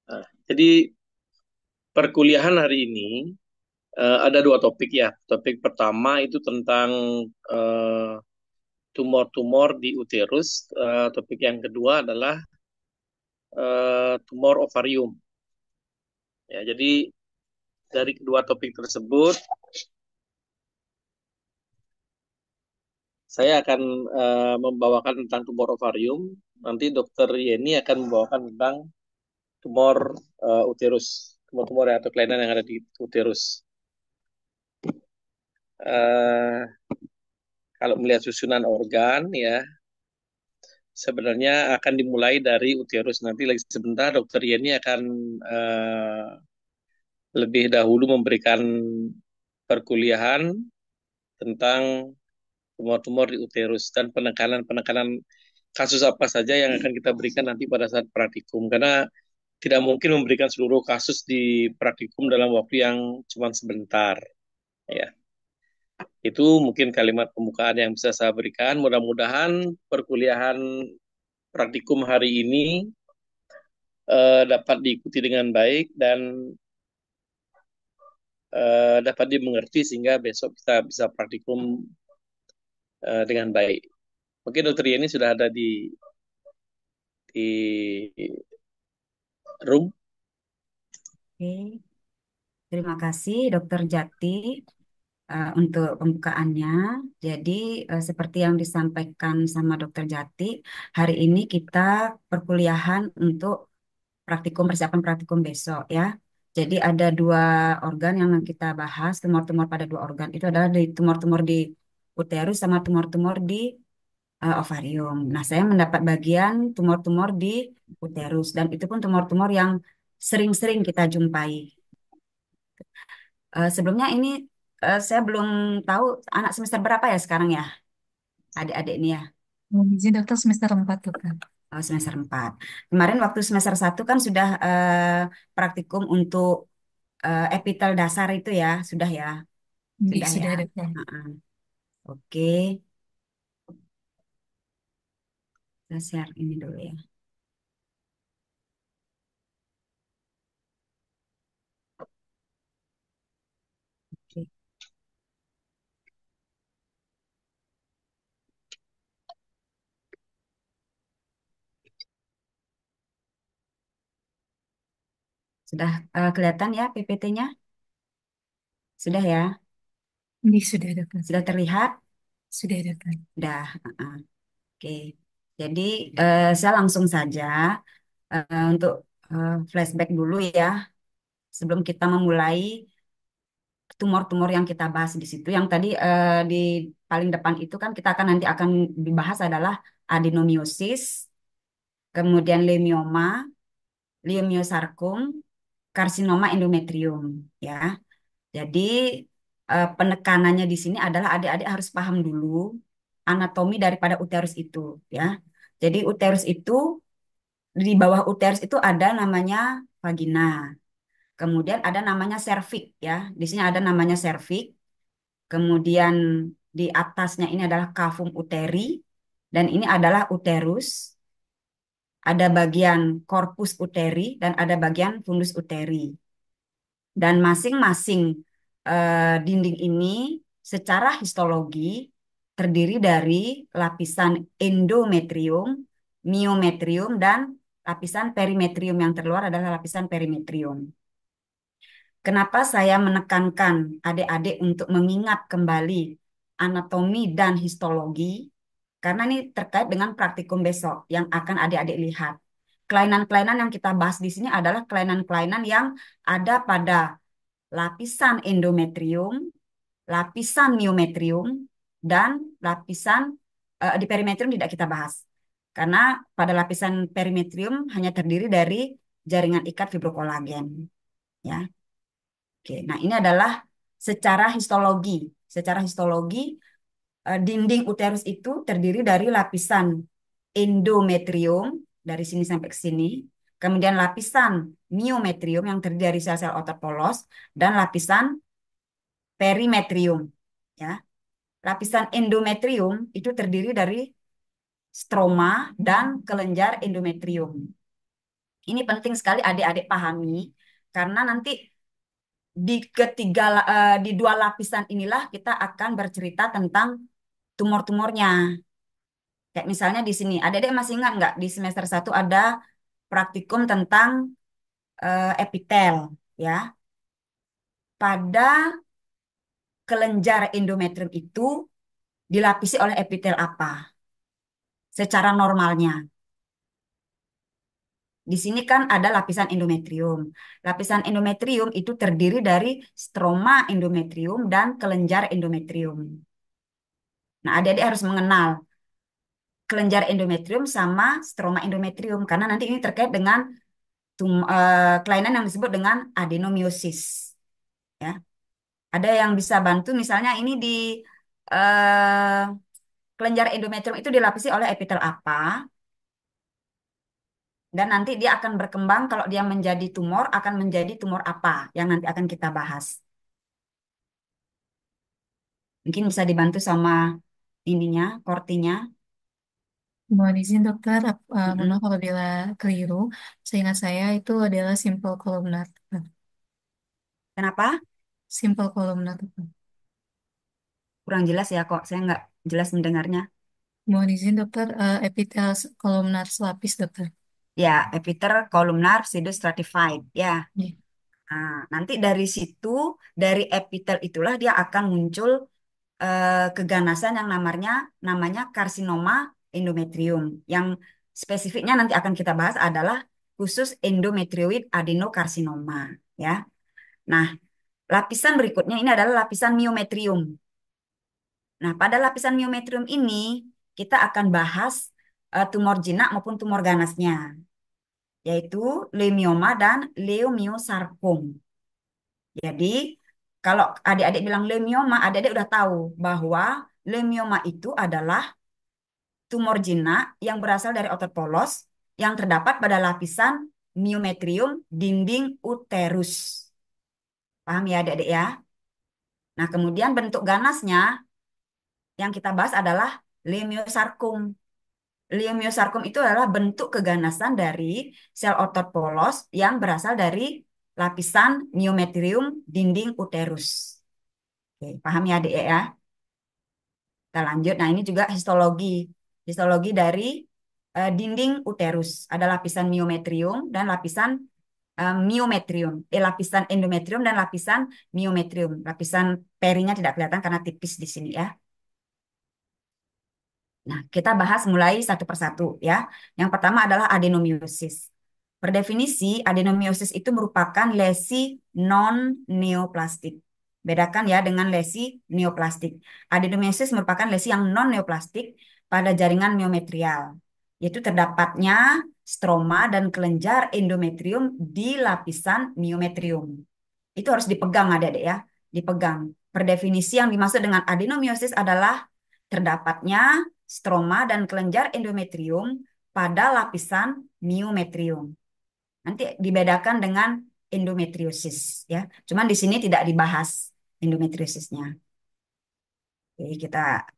Nah, jadi perkuliahan hari ini ada dua topik ya. Topik pertama itu tentang eh, tumor-tumor di uterus. Topik yang kedua adalah tumor ovarium. Ya, jadi dari kedua topik tersebut saya akan membawakan tentang tumor ovarium. Nanti Dokter Yeni akan membawakan tentang tumor uterus, tumor-tumor atau kelainan yang ada di uterus. Eh, Kalau melihat susunan organ ya, sebenarnya akan dimulai dari uterus. Nanti lagi sebentar Dokter Yeni akan eh, lebih dahulu memberikan perkuliahan tentang tumor-tumor di uterus dan penekanan-penekanan kasus apa saja yang akan kita berikan nanti pada saat praktikum. Karena tidak mungkin memberikan seluruh kasus di praktikum dalam waktu yang cuma sebentar. Ya, itu mungkin kalimat pembukaan yang bisa saya berikan. Mudah-mudahan perkuliahan praktikum hari ini dapat diikuti dengan baik dan dapat dimengerti sehingga besok kita bisa praktikum dengan baik. Mungkin Dokter Yeni sudah ada di room. Oke, terima kasih Dokter Jati untuk pembukaannya. Jadi seperti yang disampaikan sama Dokter Jati, hari ini kita perkuliahan untuk persiapan praktikum besok ya. Jadi ada dua organ yang kita bahas, tumor-tumor pada dua organ. Itu adalah di tumor-tumor di uterus sama tumor-tumor di ovarium. Nah, saya mendapat bagian tumor-tumor di uterus dan itu pun tumor-tumor yang sering-sering kita jumpai. Sebelumnya ini saya belum tahu anak semester berapa ya sekarang ya, adik-adik ini ya. Izin dokter semester 4 dokter. Oh, semester 4. Kemarin waktu semester 1 kan sudah praktikum untuk epitel dasar itu ya, sudah ya, Ih, sudah ya. sudah dokter. Heeh. Oke, saya share ini dulu ya. Oke. Sudah kelihatan ya PPT-nya? Sudah ya? Ih, sudah dokter. Sudah terlihat? Sudah dokter. Sudah. Heeh. Oke. Jadi saya langsung saja untuk flashback dulu ya sebelum kita memulai tumor-tumor yang kita bahas di situ. Yang tadi di paling depan itu kan kita akan nanti akan dibahas adalah adenomiosis, kemudian leiomyosarkom, karsinoma endometrium ya. Jadi penekanannya di sini adalah adik-adik harus paham dulu anatomi daripada uterus itu ya. Jadi uterus itu di bawah uterus itu ada namanya vagina. Kemudian ada namanya serviks ya. Di sini ada namanya serviks. Kemudian di atasnya ini adalah cavum uteri dan ini adalah uterus. Ada bagian corpus uteri dan ada bagian fundus uteri. Dan masing-masing dinding ini secara histologi terdiri dari lapisan endometrium, miometrium, dan lapisan perimetrium. Yang terluar adalah lapisan perimetrium. Kenapa saya menekankan adik-adik untuk mengingat kembali anatomi dan histologi? Karena ini terkait dengan praktikum besok yang akan adik-adik lihat. Kelainan-kelainan yang kita bahas di sini adalah kelainan-kelainan yang ada pada lapisan endometrium, lapisan miometrium, dan lapisan di perimetrium tidak kita bahas. Karena pada lapisan perimetrium hanya terdiri dari jaringan ikat fibrokolagen. Ya. Oke, nah ini adalah secara histologi. Secara histologi, dinding uterus itu terdiri dari lapisan endometrium dari sini sampai ke sini, kemudian lapisan miometrium yang terdiri dari sel-sel otot polos dan lapisan perimetrium. Ya, lapisan endometrium itu terdiri dari stroma dan kelenjar endometrium. Ini penting sekali adik-adik pahami, karena nanti di dua lapisan inilah kita akan bercerita tentang tumor-tumornya. Kayak misalnya di sini, adik-adik masih ingat nggak di semester 1 ada praktikum tentang epitel, ya. Pada kelenjar endometrium itu dilapisi oleh epitel apa? Secara normalnya. Di sini kan ada lapisan endometrium. Lapisan endometrium itu terdiri dari stroma endometrium dan kelenjar endometrium. Nah, adik-adik harus mengenal kelenjar endometrium sama stroma endometrium karena nanti ini terkait dengan kelainan yang disebut dengan adenomiosis. Ya, ada yang bisa bantu misalnya ini di eh, kelenjar endometrium itu dilapisi oleh epitel apa dan nanti dia akan berkembang kalau dia menjadi tumor akan menjadi tumor apa yang nanti akan kita bahas. Mungkin bisa dibantu sama ininya, kortinya. Mohon izin dokter, mohon Mm-mm. maaf apabila keliru. Seingat saya itu adalah simple columnar, dokter. Kenapa? Simple columnar, dokter. Kurang jelas ya kok. Saya nggak jelas mendengarnya. Mohon izin dokter, epitel kolomnar selapis, dokter. Ya, epiter columnar pseudostratified. Ya. Iya. Nah, nanti dari situ, dari epitel itulah dia akan muncul keganasan yang namanya karsinoma endometrium. Yang spesifiknya nanti akan kita bahas adalah khusus endometrioid adenokarsinoma. Ya. Nah, lapisan berikutnya ini adalah lapisan miometrium. Nah, pada lapisan miometrium ini kita akan bahas tumor jinak maupun tumor ganasnya, yaitu leukemia dan leiomyosarkom. Jadi, kalau adik-adik bilang leukemia, adik-adik udah tahu bahwa leukemia itu adalah tumor jinak yang berasal dari otot polos yang terdapat pada lapisan miometrium dinding uterus. Paham ya adik-adik ya? Nah, kemudian bentuk ganasnya yang kita bahas adalah leiomyosarkom. Leiomyosarkom itu adalah bentuk keganasan dari sel otot polos yang berasal dari lapisan miometrium dinding uterus. Oke, paham ya adik ya? Kita lanjut. Nah, ini juga histologi. Histologi dari dinding uterus. Ada lapisan miometrium dan lapisan miometrium. Lapisan endometrium dan lapisan miometrium. Lapisan perinya tidak kelihatan karena tipis di sini ya. Nah, kita bahas mulai satu persatu ya. Yang pertama adalah adenomiosis. Per definisi, adenomiosis itu merupakan lesi non-neoplastik. Bedakan ya dengan lesi neoplastik. Adenomiosis merupakan lesi yang non-neoplastik pada jaringan miometrial, yaitu terdapatnya stroma dan kelenjar endometrium di lapisan miometrium. Itu harus dipegang adik-adik ya, dipegang. Per definisi yang dimaksud dengan adenomiosis adalah terdapatnya stroma dan kelenjar endometrium pada lapisan miometrium. Nanti dibedakan dengan endometriosis ya. Cuman di sini tidak dibahas endometriosisnya. Jadi kita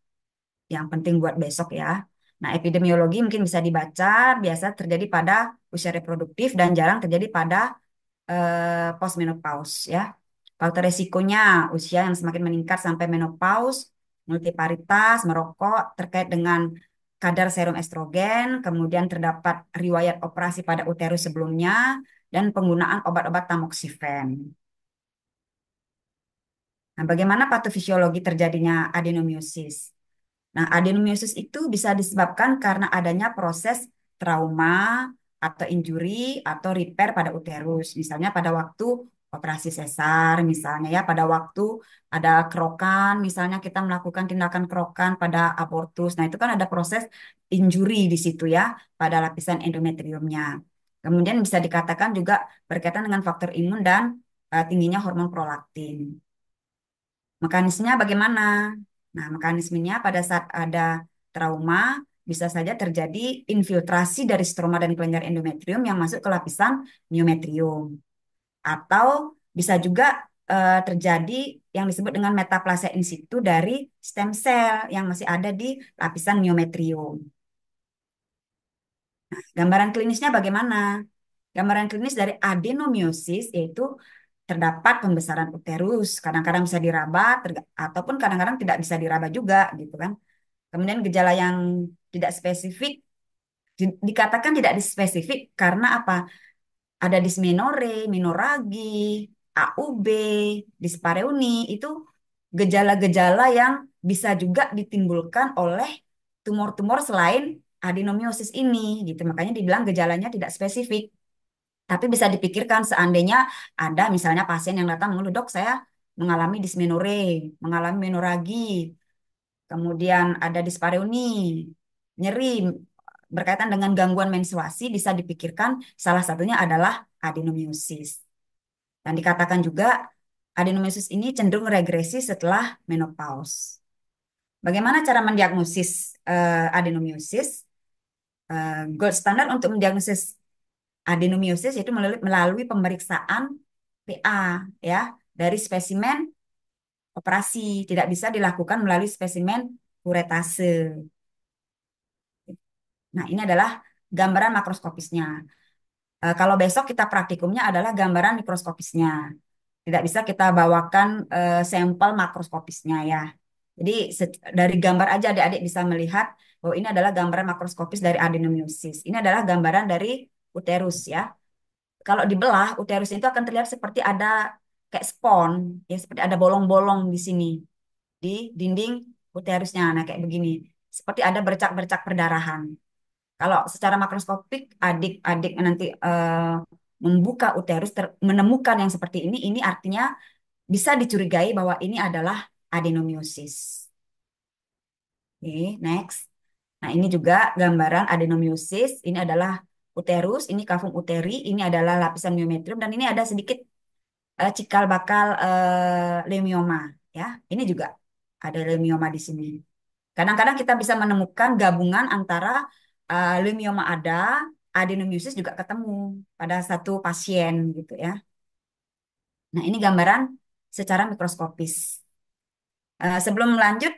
yang penting buat besok ya. Nah, epidemiologi mungkin bisa dibaca, biasa terjadi pada usia reproduktif dan jarang terjadi pada postmenopause ya. Faktor resikonya usia yang semakin meningkat sampai menopause, multiparitas, merokok terkait dengan kadar serum estrogen, kemudian terdapat riwayat operasi pada uterus sebelumnya, dan penggunaan obat-obat tamoxifen. Nah, bagaimana patofisiologi terjadinya adenomiosis? Nah, adenomiosis itu bisa disebabkan karena adanya proses trauma atau injury atau repair pada uterus. Misalnya pada waktu operasi sesar, misalnya ya pada waktu ada kerokan, misalnya kita melakukan tindakan kerokan pada abortus. Nah, itu kan ada proses injury di situ ya pada lapisan endometriumnya. Kemudian bisa dikatakan juga berkaitan dengan faktor imun dan tingginya hormon prolaktin. Mekanismenya bagaimana? Nah, mekanismenya pada saat ada trauma bisa saja terjadi infiltrasi dari stroma dan kelenjar endometrium yang masuk ke lapisan miometrium. Atau bisa juga terjadi yang disebut dengan metaplasia in situ dari stem cell yang masih ada di lapisan miometrium. Gambaran klinisnya bagaimana? Gambaran klinis dari adenomiosis yaitu terdapat pembesaran uterus, kadang-kadang bisa diraba ataupun kadang-kadang tidak bisa diraba juga gitu kan. Kemudian gejala yang tidak spesifik dikatakan tidak spesifik karena apa? Ada dismenore, menoragi, AUB, dispareuni itu gejala-gejala yang bisa juga ditimbulkan oleh tumor-tumor selain adenomiosis ini gitu. Makanya dibilang gejalanya tidak spesifik. Tapi bisa dipikirkan seandainya ada misalnya pasien yang datang mengeluh, dok saya mengalami dismenore, mengalami menoragi, kemudian ada dispareuni, nyeri berkaitan dengan gangguan menstruasi, bisa dipikirkan salah satunya adalah adenomiosis. Dan dikatakan juga adenomiosis ini cenderung regresi setelah menopause. Bagaimana cara mendiagnosis adenomiosis? Gold standard untuk mendiagnosis adenomiosis yaitu melalui pemeriksaan PA ya dari spesimen operasi, tidak bisa dilakukan melalui spesimen uretase. Nah, ini adalah gambaran makroskopisnya. Kalau besok kita praktikumnya adalah gambaran mikroskopisnya. Tidak bisa kita bawakan sampel makroskopisnya ya. Jadi dari gambar aja adik-adik bisa melihat bahwa ini adalah gambaran makroskopis dari adenomiosis. Ini adalah gambaran dari uterus ya. Kalau dibelah, uterus itu akan terlihat seperti ada kayak spon, ya seperti ada bolong-bolong di sini di dinding uterusnya. Nah, kayak begini. Seperti ada bercak-bercak perdarahan. Kalau secara makroskopik adik-adik nanti membuka uterus menemukan yang seperti ini artinya bisa dicurigai bahwa ini adalah adenomiosis. Oke, next. Nah, ini juga gambaran adenomiosis. Ini adalah uterus, ini kavum uteri, ini adalah lapisan myometrium dan ini ada sedikit cikal bakal leukemia ya. Ini juga ada leukemia di sini. Kadang-kadang kita bisa menemukan gabungan antara leukemia ada, adenomiosis juga ketemu pada satu pasien gitu ya. Nah, ini gambaran secara mikroskopis. Sebelum lanjut,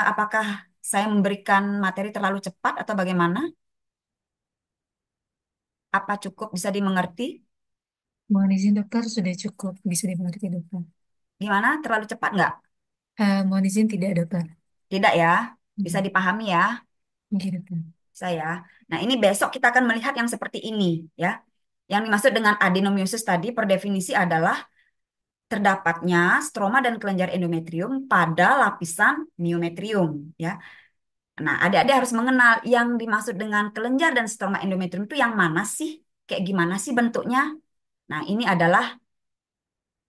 apakah saya memberikan materi terlalu cepat atau bagaimana? Apa cukup bisa dimengerti? Mohon izin dokter, sudah cukup bisa dimengerti dokter. Gimana? Terlalu cepat nggak? Mohon izin tidak dokter. Tidak ya? Bisa Hmm. dipahami ya, Oke dokter. saya. Nah, ini besok kita akan melihat yang seperti ini ya. Yang dimaksud dengan adenomiosis tadi per definisi adalah terdapatnya stroma dan kelenjar endometrium pada lapisan myometrium ya. Nah, adik-adik harus mengenal yang dimaksud dengan kelenjar dan stroma endometrium itu yang mana sih? Kayak gimana sih bentuknya? Nah, ini adalah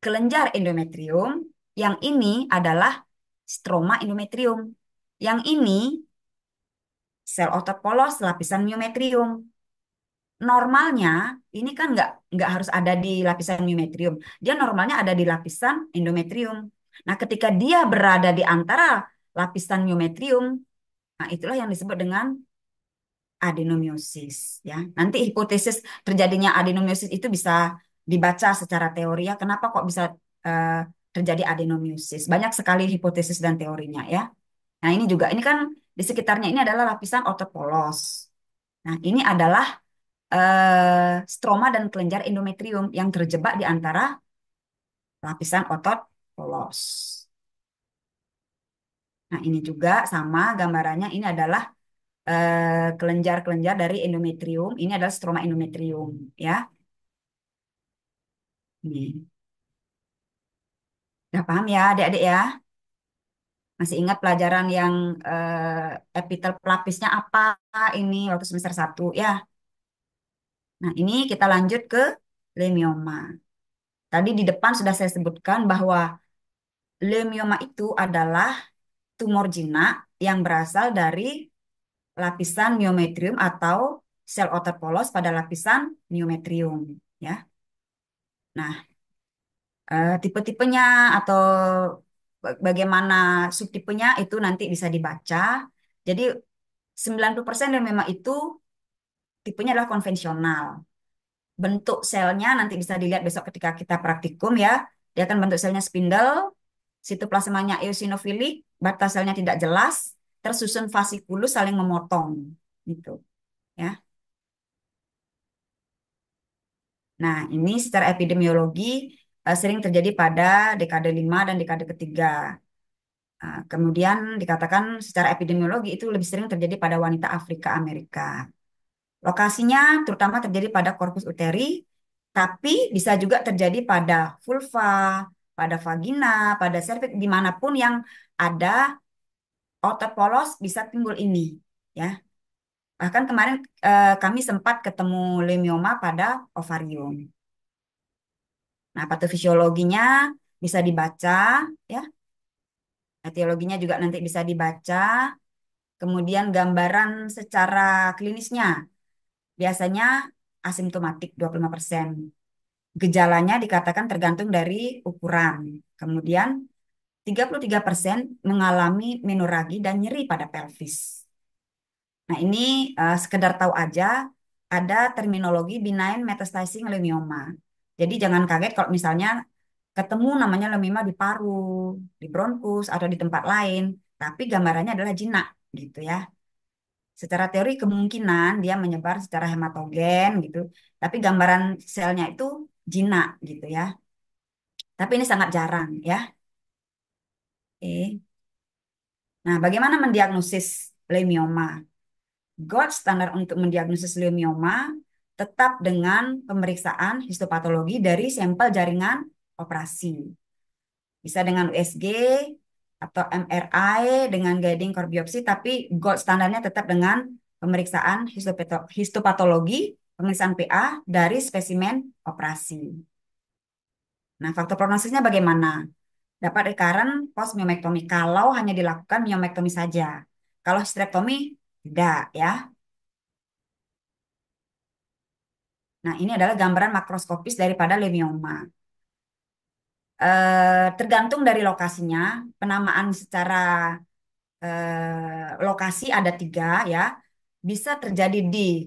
kelenjar endometrium, yang ini adalah stroma endometrium. Yang ini sel otot polos lapisan myometrium. Normalnya ini kan nggak harus ada di lapisan myometrium. Dia normalnya ada di lapisan endometrium. Nah, ketika dia berada di antara lapisan myometrium, nah itulah yang disebut dengan adenomiosis. Ya, nanti hipotesis terjadinya adenomiosis itu bisa dibaca secara teori ya. Kenapa kok bisa eh, terjadi adenomiosis? Banyak sekali hipotesis dan teorinya ya. Nah, ini juga ini kan di sekitarnya ini adalah lapisan otot polos. Nah, ini adalah stroma dan kelenjar endometrium yang terjebak di antara lapisan otot polos. Nah, ini juga sama gambarannya. Ini adalah kelenjar-kelenjar dari endometrium. Ini adalah stroma endometrium, ya. Ini. Udah paham ya, adik-adik ya? Masih ingat pelajaran yang epitel pelapisnya apa ini waktu semester 1 ya? Nah, ini kita lanjut ke leukemia. Tadi di depan sudah saya sebutkan bahwa leukemia itu adalah tumor jinak yang berasal dari lapisan myometrium atau sel otot polos pada lapisan myometrium ya. Nah, tipe-tipenya atau bagaimana subtipenya itu nanti bisa dibaca. Jadi 90% dan memang itu tipenya adalah konvensional. Bentuk selnya nanti bisa dilihat besok ketika kita praktikum ya. Dia akan bentuk selnya spindle, sitoplasmanya eosinofilik, batas selnya tidak jelas, tersusun fasikulus saling memotong gitu ya. Nah, ini secara epidemiologi sering terjadi pada dekade 5 dan dekade ketiga. Kemudian dikatakan secara epidemiologi itu lebih sering terjadi pada wanita Afrika Amerika. Lokasinya terutama terjadi pada korpus uteri, tapi bisa juga terjadi pada vulva, pada vagina, pada serviks, dimanapun yang ada otot polos bisa timbul ini, ya. Bahkan kemarin kami sempat ketemu lemioma pada ovarium. Nah, patofisiologinya bisa dibaca, ya. Etiologinya juga nanti bisa dibaca. Kemudian gambaran secara klinisnya biasanya asimptomatik 25%. Gejalanya dikatakan tergantung dari ukuran. Kemudian 33% mengalami menoragi dan nyeri pada pelvis. Nah, ini sekedar tahu aja ada terminologi benign metastasizing leukemia. Jadi jangan kaget kalau misalnya ketemu namanya leukemia di paru, di bronkus atau di tempat lain, tapi gambarannya adalah jinak gitu ya. Secara teori kemungkinan dia menyebar secara hematogen gitu, tapi gambaran selnya itu jinak gitu ya. Tapi ini sangat jarang ya. Oke. Nah, bagaimana mendiagnosis leukemia? Gold standar untuk mendiagnosis leukemia tetap dengan pemeriksaan histopatologi dari sampel jaringan operasi. Bisa dengan USG atau MRI dengan guiding core biopsi, tapi gold standarnya tetap dengan pemeriksaan histopatologi, pemeriksaan PA dari spesimen operasi. Nah, faktor prognosisnya bagaimana? Dapat recurrent post myomectomy kalau hanya dilakukan myomectomy saja. Kalau hysterektomi tidak ya. Nah, ini adalah gambaran makroskopis daripada leukemia. Tergantung dari lokasinya, penamaan secara lokasi ada 3 ya. Bisa terjadi di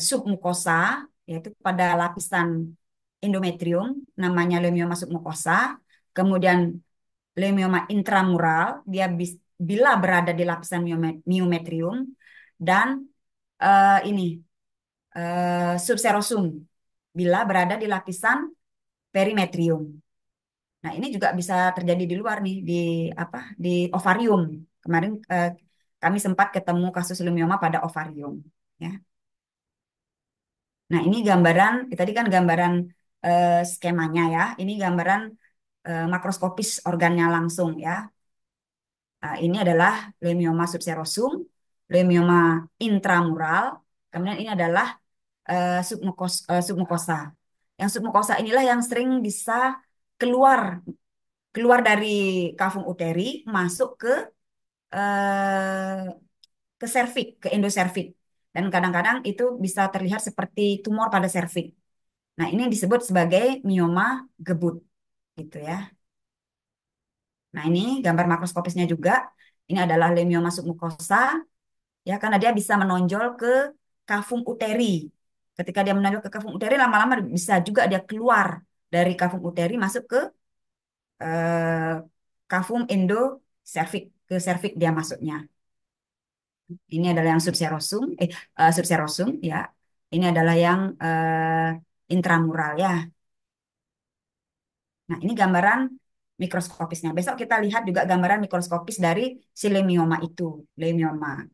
submukosa, yaitu pada lapisan endometrium, namanya leukemia submukosa. Kemudian leukemia intramural, dia bila berada di lapisan myometrium. Dan ini subserosum, bila berada di lapisan perimetrium. Nah, ini juga bisa terjadi di luar nih, di apa? Di ovarium. Kemarin kami sempat ketemu kasus leukemia pada ovarium, ya. Nah, ini gambaran, tadi kan gambaran skemanya ya. Ini gambaran makroskopis organnya langsung ya. Ini adalah leukemia subserosum, leukemia intramural, kemudian ini adalah submukosa. Yang submukosa inilah yang sering bisa keluar keluar dari kavum uteri masuk eh, ke serviks, ke endoservix. Dan kadang-kadang itu bisa terlihat seperti tumor pada serviks. Nah, ini disebut sebagai mioma gebut gitu ya. Nah, ini gambar makroskopisnya juga. Ini adalah leukemia submukosa ya, karena dia bisa menonjol ke kavum uteri. Ketika dia menonjol ke kavum uteri, lama-lama bisa juga dia keluar dari kavum uteri masuk ke eh, kavum endoservix, ke serviks dia masuknya. Ini adalah yang subserosum ya. Ini adalah yang intramural ya. Nah, ini gambaran mikroskopisnya. Besok kita lihat juga gambaran mikroskopis dari si leukemia itu, leukemia.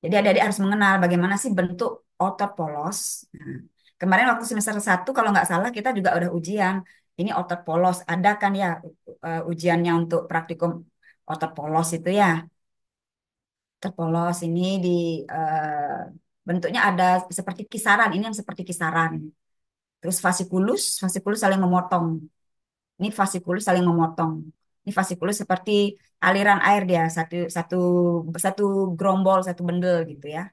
Jadi adik-adik harus mengenal bagaimana sih bentuk otot polos. Nah, kemarin waktu semester 1 kalau nggak salah kita juga udah ujian. Ini otot polos. Ada kan ya ujiannya untuk praktikum otot polos itu ya. Otot polos ini di bentuknya ada seperti kisaran. Ini yang seperti kisaran. Terus fasikulus saling memotong. Ini fasikulus saling memotong. Ini fasikulus seperti aliran air dia, satu satu satu gerombol, satu bendel gitu ya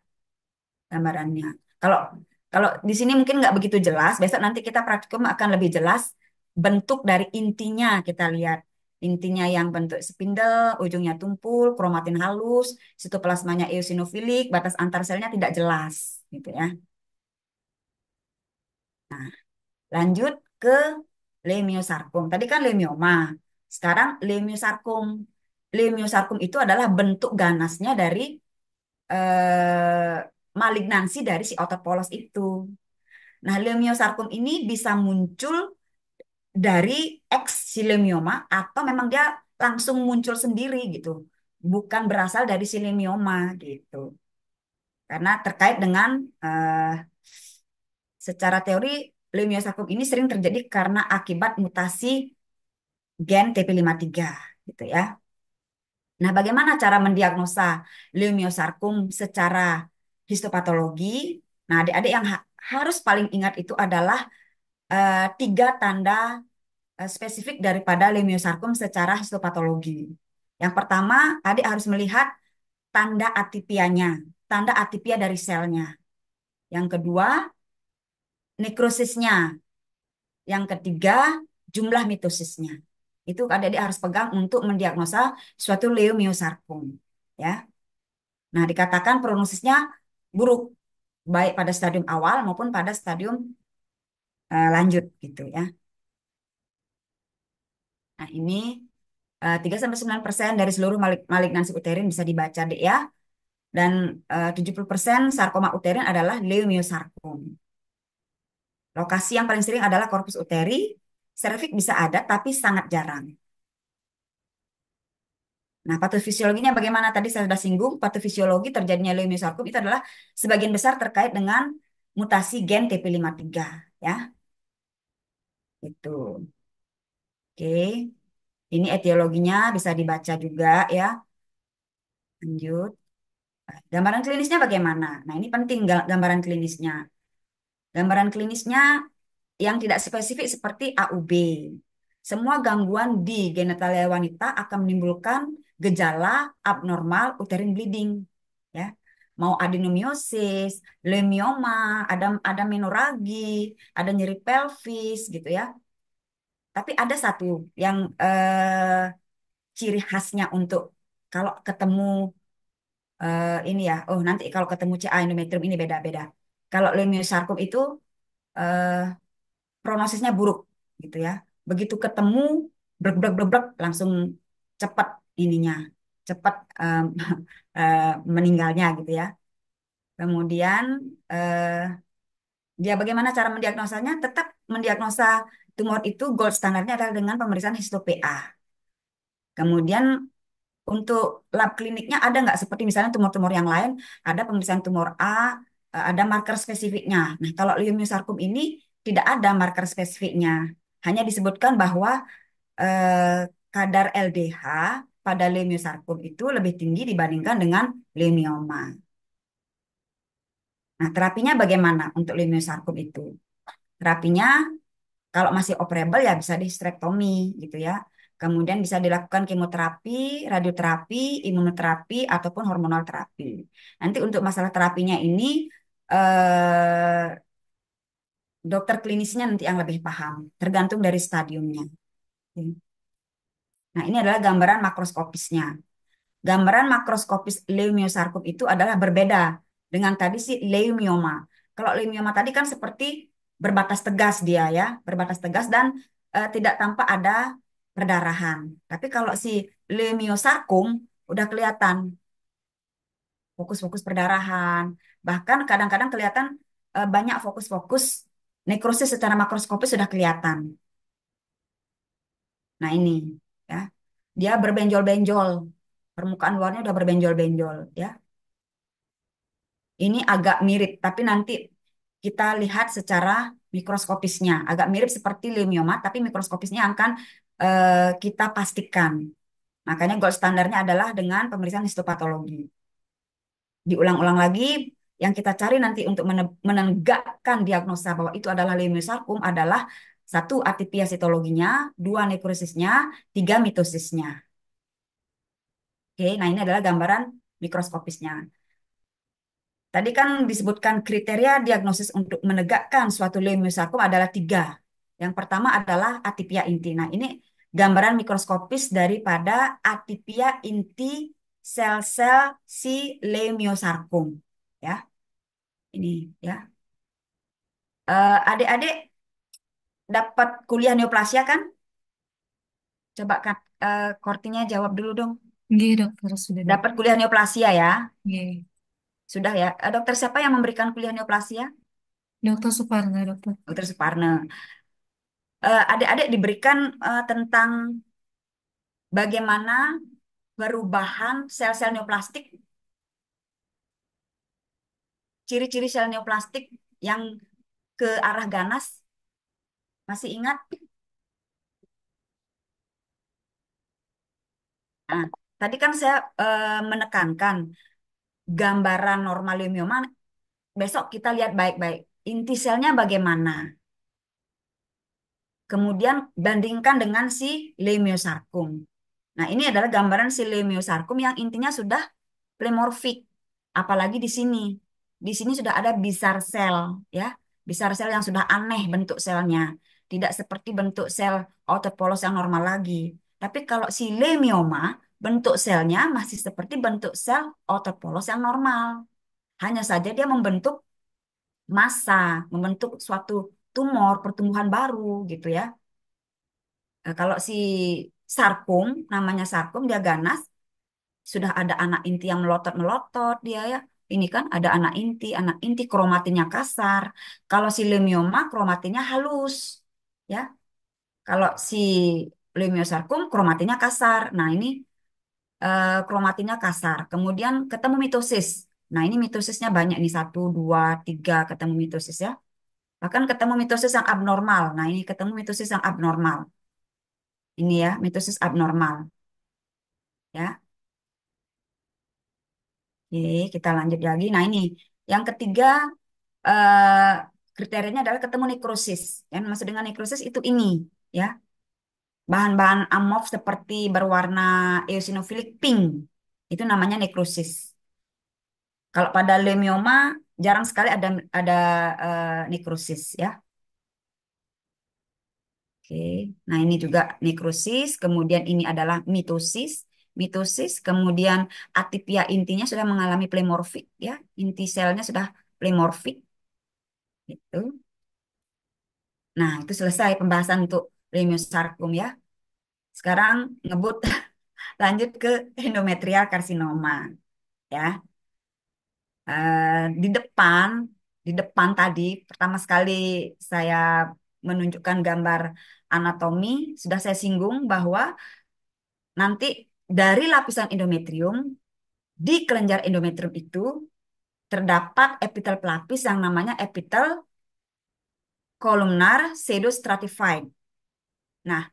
gambarannya. Kalau kalau di sini mungkin nggak begitu jelas. Besok nanti kita praktikum akan lebih jelas bentuk dari intinya kita lihat. Intinya yang bentuk spindel, ujungnya tumpul, kromatin halus, sitoplasmanya eosinofilik, batas antar selnya tidak jelas, gitu ya. Nah, lanjut ke leimiosarkom. Tadi kan leimioma. Sekarang leimiosarkom. Leimiosarkom itu adalah bentuk ganasnya dari malignansi dari si otot polos itu. Nah, leiomyosarkom ini bisa muncul dari si leukemioma atau memang dia langsung muncul sendiri gitu. Bukan berasal dari si leukemioma gitu. Karena terkait dengan secara teori leiomyosarkom ini sering terjadi karena akibat mutasi gen TP53 gitu ya. Nah, bagaimana cara mendiagnosa leiomyosarkom secara histopatologi? Nah, adik-adik yang harus paling ingat itu adalah tiga tanda spesifik daripada leiomyosarkom secara histopatologi. Yang pertama, adik harus melihat tanda atipianya, tanda atipia dari selnya. Yang kedua, nekrosisnya. Yang ketiga, jumlah mitosisnya. Itu adik-adik harus pegang untuk mendiagnosa suatu leiomyosarkom. Ya. Nah, dikatakan prognosisnya buruk, baik pada stadium awal maupun pada stadium lanjut gitu ya. Nah, ini 3-9% dari seluruh malignansi uterin bisa dibaca deh ya. Dan 70% sarkoma uterin adalah leiomyosarkom. Lokasi yang paling sering adalah korpus uteri, serviks bisa ada tapi sangat jarang. Nah, patofisiologinya bagaimana? Tadi saya sudah singgung, patofisiologi terjadinya leiomyosarkom itu adalah sebagian besar terkait dengan mutasi gen TP53 ya. Itu. Oke. Ini etiologinya bisa dibaca juga ya. Lanjut. Gambaran klinisnya bagaimana? Nah, ini penting gambaran klinisnya. Gambaran klinisnya yang tidak spesifik seperti AUB. Semua gangguan di genitalia wanita akan menimbulkan gejala abnormal uterine bleeding, ya. Mau adenomiosis, leukemia, ada menoragi, ada nyeri pelvis gitu ya. Tapi ada satu yang ciri khasnya untuk kalau ketemu ini ya, oh nanti kalau ketemu CA endometrium ini beda-beda. Kalau leiomyosarkom itu eh, prognosisnya buruk gitu ya. Begitu ketemu brek langsung cepat ininya, cepat eh, meninggalnya gitu ya. Kemudian eh, dia bagaimana cara mendiagnosanya? Tetap mendiagnosa tumor itu gold standarnya adalah dengan pemeriksaan histo PA. Kemudian untuk lab kliniknya ada nggak seperti misalnya tumor-tumor yang lain, ada pemeriksaan tumor A, ada marker spesifiknya. Nah, kalau leiomyosarkom ini tidak ada marker spesifiknya. Hanya disebutkan bahwa kadar LDH pada leiomyosarkom itu lebih tinggi dibandingkan dengan leukemia. Nah, terapinya bagaimana untuk leiomyosarkom itu? Terapinya kalau masih operable ya bisa di hysterektomi gitu ya. Kemudian bisa dilakukan kemoterapi, radioterapi, imunoterapi, ataupun hormonal terapi. Nanti untuk masalah terapinya ini eh, dokter klinisnya nanti yang lebih paham, tergantung dari stadiumnya. Nah, ini adalah gambaran makroskopisnya. Gambaran makroskopis leiomyosarkom itu adalah berbeda dengan tadi si leukemioma. Kalau leukemioma tadi kan seperti berbatas tegas dia ya, berbatas tegas dan tidak tampak ada perdarahan. Tapi kalau si leiomyosarkom udah kelihatan fokus-fokus perdarahan, bahkan kadang-kadang kelihatan banyak fokus-fokus nekrosis secara makroskopis sudah kelihatan. Nah ini ya, dia berbenjol-benjol, permukaan luarnya udah berbenjol-benjol ya. Ini agak mirip, tapi nanti kita lihat secara mikroskopisnya. Agak mirip seperti leukemia, tapi mikroskopisnya akan kita pastikan. Makanya gold standarnya adalah dengan pemeriksaan histopatologi. Diulang-ulang lagi, yang kita cari nanti untuk menegakkan diagnosa bahwa itu adalah leiomyosarkom adalah satu atipia sitologinya, dua nekrosisnya, tiga mitosisnya. Oke, nah ini adalah gambaran mikroskopisnya. Tadi kan disebutkan kriteria diagnosis untuk menegakkan suatu leiomyosarkom adalah tiga. Yang pertama adalah atipia inti. Nah, ini gambaran mikroskopis daripada atipia inti sel-sel si leiomyosarkom. Ya, ini ya. Adik-adik dapat kuliah neoplasia kan? Coba kan, Kortinya jawab dulu dong. Nggih, dokter sudah Dapat dapat. kuliah neoplasia ya? Nggih. Sudah ya. Dokter siapa yang memberikan kuliah neoplasia? Dokter Suparna, dokter. Dokter Suparna. Adik-adik diberikan tentang bagaimana perubahan sel-sel neoplastik, ciri-ciri sel neoplastik yang ke arah ganas. Masih ingat? Nah, tadi kan saya menekankan gambaran normal leukemia. Besok kita lihat baik-baik. Inti selnya bagaimana. Kemudian bandingkan dengan si leiomyosarkom. Nah, ini adalah gambaran si leiomyosarkom yang intinya sudah plemorfik. Apalagi di sini. Di sini sudah ada bisar sel, ya. Bisar sel yang sudah aneh bentuk selnya. Tidak seperti bentuk sel outer polos yang normal lagi. Tapi kalau si leukemia, bentuk selnya masih seperti bentuk sel outer polos yang normal. Hanya saja dia membentuk massa, membentuk suatu tumor, pertumbuhan baru gitu ya. Kalau si sarkom, namanya sarkom, dia ganas, sudah ada anak inti yang melotot-melotot dia ya. Ini kan ada anak inti kromatinnya kasar. Kalau si leukemia kromatinnya halus, ya. Kalau si leiomyosarkom kromatinnya kasar. Nah, ini kromatinnya kasar. Kemudian ketemu mitosis. Nah, ini mitosisnya banyak nih, satu, dua, tiga ketemu mitosis ya. Bahkan ketemu mitosis yang abnormal. Nah, ini ketemu mitosis yang abnormal. Ini ya, mitosis abnormal. Ya, oke, kita lanjut lagi. Nah, ini yang ketiga eh, kriterianya adalah ketemu nekrosis. Yang maksud dengan nekrosis itu ini, ya, bahan-bahan amorf seperti berwarna eosinofilik pink. Itu namanya nekrosis. Kalau pada leukemia jarang sekali ada nekrosis, ya. Oke, nah ini juga nekrosis, kemudian ini adalah mitosis, kemudian atipia intinya sudah mengalami plemorfik, ya, inti selnya sudah plemorfik, gitu. Nah, itu selesai pembahasan untuk leiomyosarkom ya. Sekarang ngebut lanjut ke endometrial karsinoma, ya. Di depan, tadi pertama sekali saya menunjukkan gambar anatomi, sudah saya singgung bahwa nanti dari lapisan endometrium, di kelenjar endometrium itu terdapat epitel pelapis yang namanya epitel columnar pseudostratified. Nah,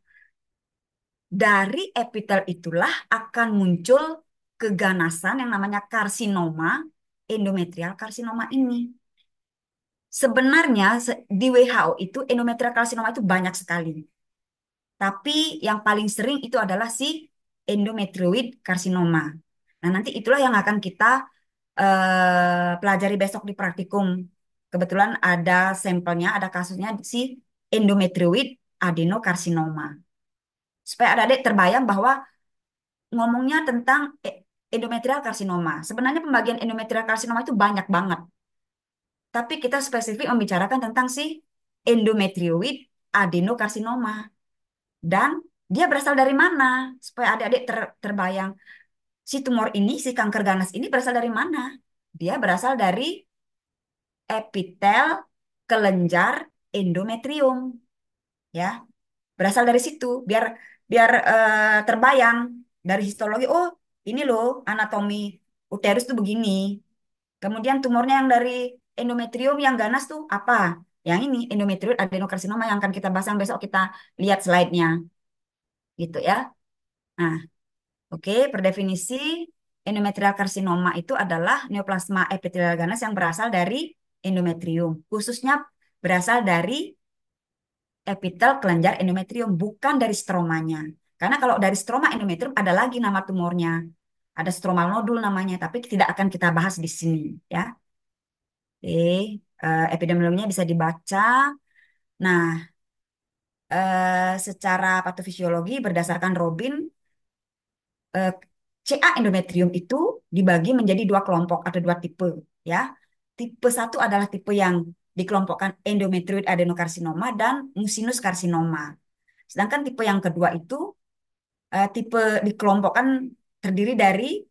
dari epitel itulah akan muncul keganasan yang namanya karsinoma, endometrial karsinoma ini. Sebenarnya di WHO itu endometrial karsinoma itu banyak sekali. Tapi yang paling sering itu adalah si endometrioid karsinoma. Nah, nanti itulah yang akan kita pelajari besok di praktikum. Kebetulan ada sampelnya, ada kasusnya si endometrioid adenokarsinoma. Supaya adik-adik terbayang bahwa ngomongnya tentang endometrial karsinoma. Sebenarnya pembagian endometrial karsinoma itu banyak banget. Tapi kita spesifik membicarakan tentang si endometrioid adenokarsinoma. Dan dia berasal dari mana? Supaya adik-adik terbayang. Si tumor ini, si kanker ganas ini berasal dari mana? Dia berasal dari epitel kelenjar endometrium, ya. Berasal dari situ, biar biar terbayang dari histologi. Oh, ini loh anatomi uterus tuh begini. Kemudian tumornya yang dari endometrium yang ganas tuh apa? Yang ini endometrioid adenokarsinoma yang akan kita bahas yang besok kita lihat slide-nya, gitu ya. Nah, oke, per definisi endometrial karsinoma itu adalah neoplasma epitelial ganas yang berasal dari endometrium, khususnya berasal dari epitel kelenjar endometrium, bukan dari stromanya. Karena kalau dari stroma endometrium ada lagi nama tumornya. Ada stromal nodul namanya, tapi tidak akan kita bahas di sini, ya. Oke, epidemiologinya bisa dibaca. Nah, secara patofisiologi berdasarkan Robin, eh, CA endometrium itu dibagi menjadi dua kelompok atau dua tipe, ya. Tipe satu adalah tipe yang dikelompokkan endometrioid adenokarsinoma dan mucinous karsinoma. Sedangkan tipe yang kedua itu tipe dikelompokkan terdiri dari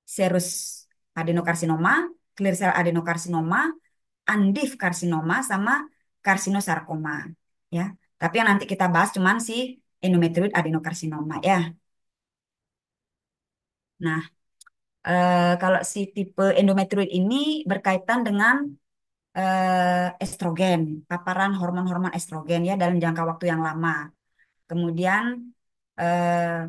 serous adenokarsinoma, clear cell adenokarsinoma, andif karsinoma sama karsinosarkoma ya. Tapi yang nanti kita bahas cuman si endometrioid adenokarsinoma ya. Nah, kalau si tipe endometrioid ini berkaitan dengan estrogen, paparan hormon-hormon estrogen ya dalam jangka waktu yang lama. Kemudian eh,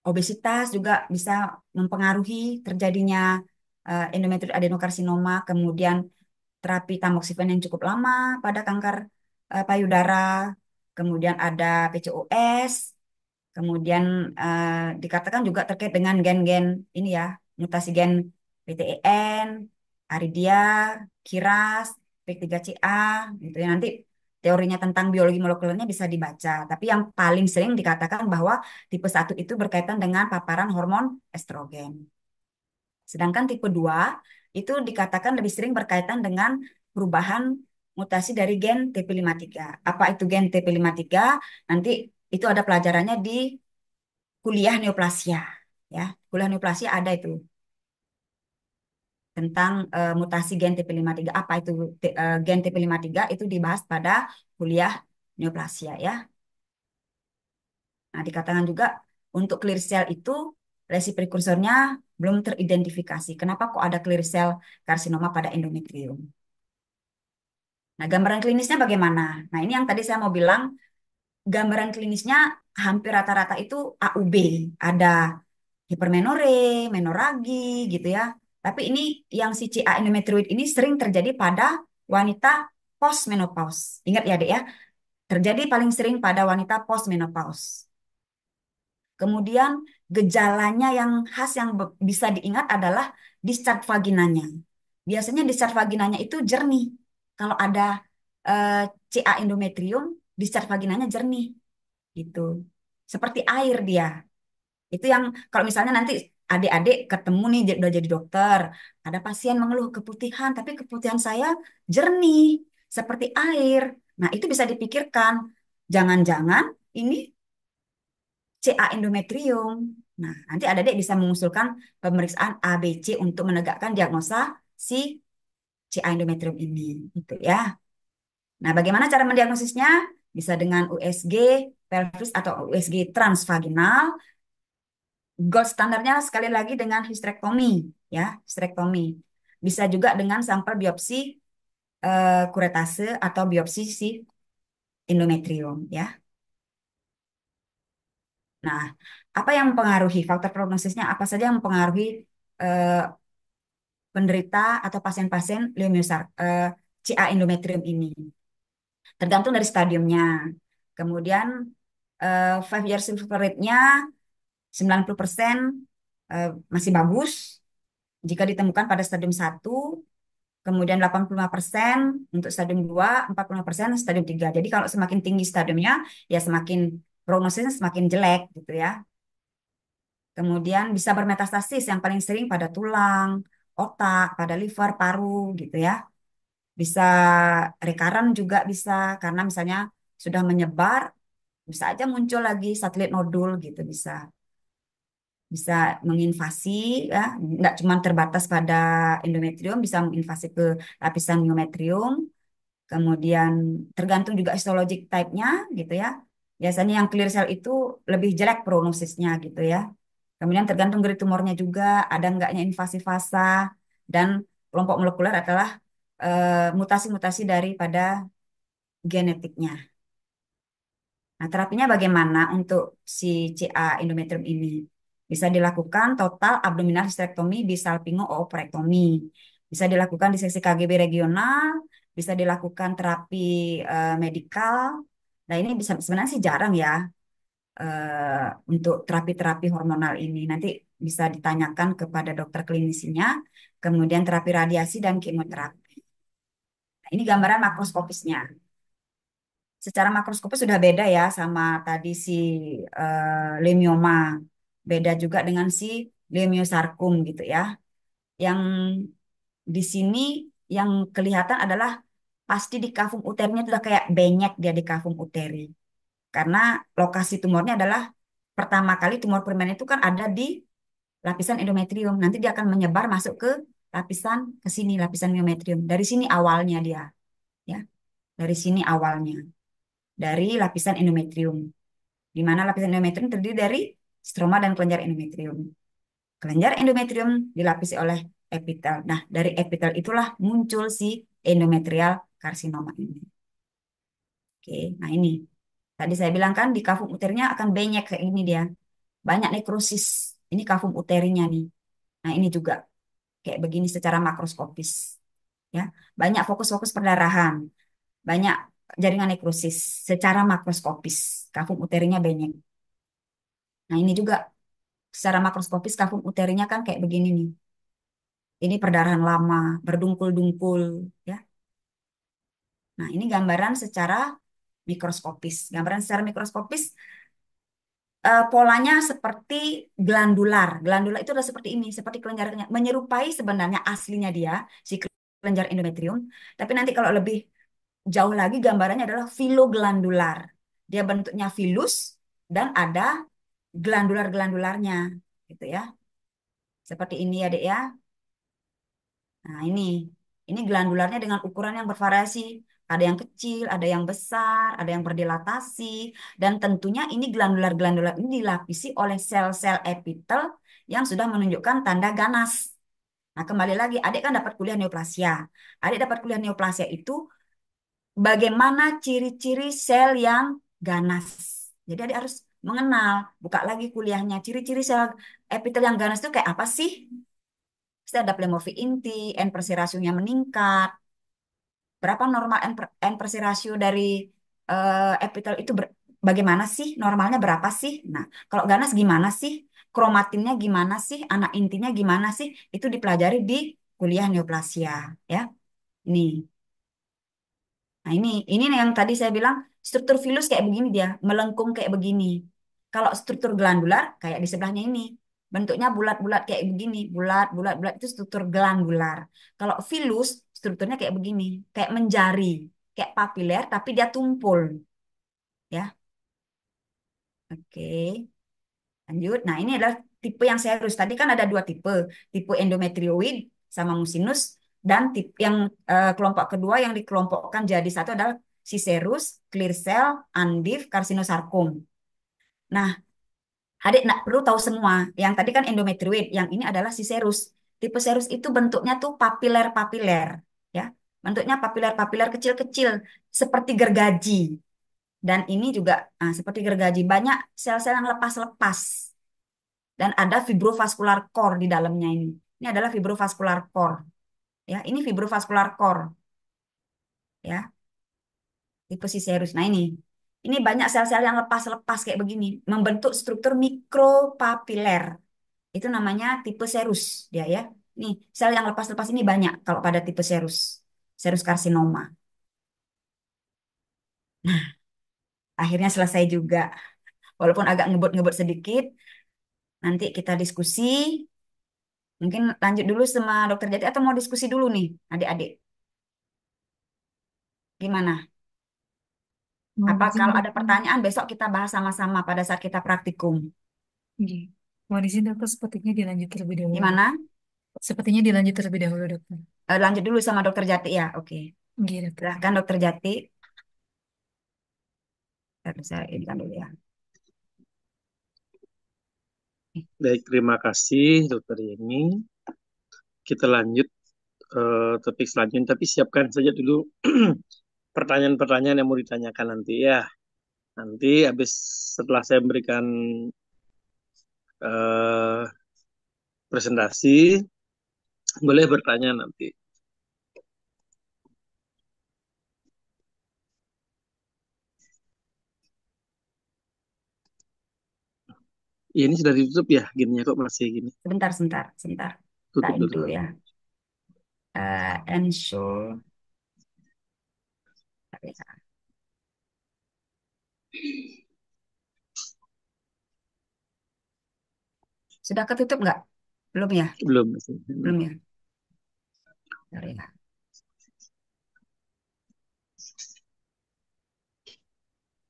obesitas juga bisa mempengaruhi terjadinya endometrioid adenokarsinoma. Kemudian terapi tamoxifen yang cukup lama pada kanker payudara. Kemudian ada PCOS. Kemudian eh, dikatakan juga terkait dengan gen-gen ini ya, mutasi gen PTEN, Aridia, KIRAS, PIK3CA, gitu ya. Nanti teorinya tentang biologi molekulernya bisa dibaca. Tapi yang paling sering dikatakan bahwa tipe 1 itu berkaitan dengan paparan hormon estrogen. Sedangkan tipe 2 itu dikatakan lebih sering berkaitan dengan perubahan mutasi dari gen TP53. Apa itu gen TP53? Nanti itu ada pelajarannya di kuliah neoplasia ya. Kuliah neoplasia ada itu tentang mutasi gen TP53. Apa itu gen TP53 itu dibahas pada kuliah neoplasia ya. Nah, dikatakan juga untuk clear cell itu resi prekursornya belum teridentifikasi. Kenapa kok ada clear cell karsinoma pada endometrium? Nah, gambaran klinisnya bagaimana? Nah, ini yang tadi saya mau bilang, gambaran klinisnya hampir rata-rata itu AUB. Ada hipermenore, menoragi gitu ya. Tapi ini yang si CA endometrioid ini sering terjadi pada wanita postmenopause. Ingat ya, Dek ya, terjadi paling sering pada wanita postmenopause. Kemudian gejalanya yang khas yang bisa diingat adalah discharge vaginanya. Biasanya discharge vaginanya itu jernih. Kalau ada eh, CA endometrium, discharge vaginanya jernih gitu. Seperti air dia. Itu yang kalau misalnya nanti adik-adik ketemu nih udah jadi dokter, ada pasien mengeluh keputihan, tapi keputihan saya jernih seperti air. Nah, itu bisa dipikirkan. Jangan-jangan ini CA endometrium. Nah, nanti adik-adik bisa mengusulkan pemeriksaan ABC untuk menegakkan diagnosa si CA endometrium ini, gitu ya. Nah, bagaimana cara mendiagnosisnya? Bisa dengan USG pelvis atau USG transvaginal. Gold standarnya sekali lagi dengan histerektomi, ya, histerektomi. Bisa juga dengan sampel biopsi kuretase atau biopsi si endometrium, ya. Nah, apa yang mempengaruhi faktor prognosisnya? Apa saja yang mempengaruhi eh, penderita atau pasien-pasien CA endometrium ini? Tergantung dari stadiumnya. Kemudian 5 year survival rate-nya 90% masih bagus jika ditemukan pada stadium 1. Kemudian 85% untuk stadium 2, 45% stadium 3. Jadi kalau semakin tinggi stadiumnya, ya semakin prognosisnya semakin jelek gitu ya. Kemudian bisa bermetastasis yang paling sering pada tulang, otak, pada liver, paru gitu ya. Bisa recurrent juga bisa karena misalnya sudah menyebar, bisa aja muncul lagi satelit nodul gitu bisa. Bisa menginvasi ya, nggak cuma terbatas pada endometrium, bisa menginvasi ke lapisan myometrium. Kemudian tergantung juga histologic type-nya gitu ya. Biasanya yang clear cell itu lebih jelek prognosisnya gitu ya. Kemudian tergantung dari tumornya juga, ada enggaknya invasi fasa, dan kelompok molekuler adalah mutasi-mutasi daripada genetiknya. Nah, terapinya bagaimana untuk si CA endometrium ini? Bisa dilakukan total abdominal hysterectomy di salpingo oophorectomy. Bisa dilakukan di seksi KGB regional, bisa dilakukan terapi medikal. Nah, ini bisa sebenarnya sih jarang ya untuk terapi-terapi hormonal ini. Nanti bisa ditanyakan kepada dokter klinisinya, kemudian terapi radiasi dan kemoterapi. Nah, ini gambaran makroskopisnya. Secara makroskopis sudah beda ya sama tadi si lemioma. Beda juga dengan si lemiosarkum gitu ya. Yang di sini yang kelihatan adalah pasti di kavum uternya sudah kayak benyek dia di kavum uteri. Karena lokasi tumornya adalah pertama kali tumor permanen itu kan ada di lapisan endometrium. Nanti dia akan menyebar masuk ke lapisan ke sini, lapisan miometrium. Dari sini awalnya dia, ya. Dari sini awalnya, dari lapisan endometrium. Di mana lapisan endometrium terdiri dari stroma dan kelenjar endometrium. Kelenjar endometrium dilapisi oleh epitel. Nah, dari epitel itulah muncul si endometrial karsinoma ini. Oke, nah ini. Tadi saya bilang kan di kavum uternya akan banyak kayak ini dia. Banyak nekrosis. Ini kavum uterinya nih. Nah, ini juga kayak begini secara makroskopis. Ya, banyak fokus-fokus perdarahan, banyak jaringan nekrosis secara makroskopis. Kavum uterinya banyak. Nah, ini juga secara makroskopis kavum uterinya kan kayak begini nih. Ini perdarahan lama, berdungkul-dungkul, ya. Nah, ini gambaran secara mikroskopis. Gambaran secara mikroskopis polanya seperti glandular. Glandular itu adalah seperti ini, seperti kelenjar-kelenjar, menyerupai sebenarnya aslinya dia si kelenjar endometrium. Tapi nanti kalau lebih jauh lagi gambarannya adalah filoglandular. Dia bentuknya filus dan ada glandular-glandularnya, gitu ya. Seperti ini ya, Dek ya. Nah, ini glandularnya dengan ukuran yang bervariasi. Ada yang kecil, ada yang besar, ada yang berdilatasi, dan tentunya ini glandular-glandular ini dilapisi oleh sel-sel epitel yang sudah menunjukkan tanda ganas. Nah, kembali lagi, adik kan dapat kuliah neoplasia. Adik dapat kuliah neoplasia itu bagaimana ciri-ciri sel yang ganas. Jadi adik harus mengenal, buka lagi kuliahnya, ciri-ciri sel epitel yang ganas itu kayak apa sih? Pasti ada pleomorfi inti, N per C rasionya meningkat. Berapa normal N per C rasio dari epitel itu bagaimana sih? Normalnya berapa sih? Nah, kalau ganas gimana sih? Kromatinnya gimana sih? Anak intinya gimana sih? Itu dipelajari di kuliah neoplasia, ya. Ini. Nah, ini nih yang tadi saya bilang struktur filus kayak begini dia, melengkung kayak begini. Kalau struktur glandular kayak di sebelahnya ini, bentuknya bulat-bulat kayak begini, bulat, bulat, bulat itu struktur glandular. Kalau filus strukturnya kayak begini, kayak menjari, kayak papiler tapi dia tumpul, ya. Oke, lanjut. Nah, ini adalah tipe yang serus. Tadi kan ada dua tipe, tipe endometrioid sama mucinus dan tipe yang kelompok kedua yang dikelompokkan jadi satu adalah cicerus, clear cell, undiv, carcinosarcom. Nah, adik nak perlu tahu semua. Yang tadi kan endometrioid, yang ini adalah cicerus. Tipe serus itu bentuknya tuh papiler-papiler, ya. Bentuknya papiler-papiler kecil-kecil seperti gergaji. Dan ini juga seperti gergaji, banyak sel-sel yang lepas-lepas. Dan ada fibrovascular core di dalamnya ini. Ini adalah fibrovascular core. Ya, ini fibrovascular core. Ya, tipe cicerus. Nah, ini banyak sel-sel yang lepas-lepas kayak begini, membentuk struktur mikropapiler. Itu namanya tipe serus dia ya. Nih, sel yang lepas-lepas ini banyak kalau pada tipe serus. Serus karsinoma. Nah, akhirnya selesai juga. Walaupun agak ngebut-ngebut sedikit, nanti kita diskusi. Mungkin lanjut dulu sama Dokter Jati atau mau diskusi dulu nih, adik-adik. Gimana? Mau Apa izin kalau ada dokter? pertanyaan besok kita bahas sama-sama pada saat kita praktikum? Iya. Mau izin dokter sepertinya dilanjut terlebih dahulu. Gimana? Sepertinya dilanjut terlebih dahulu dokter. Lanjut dulu sama Dokter Jati ya. Oke. Iya dokter. Silahkan Dokter Jati. Saya inikan dulu ya. Baik, terima kasih Dokter Yeni. Kita lanjut topik selanjutnya, tapi siapkan saja dulu pertanyaan-pertanyaan yang mau ditanyakan nanti ya. Nanti habis setelah saya memberikan eh, presentasi, boleh bertanya nanti. Ya, ini sudah ditutup ya, gininya kok masih gini. Sebentar, sebentar, sebentar. Kita Tutup ini dulu. dulu ya. Ensure. Sudah ketutup nggak? Belum ya? Belum. Masih. Belum ya? Bentar ya.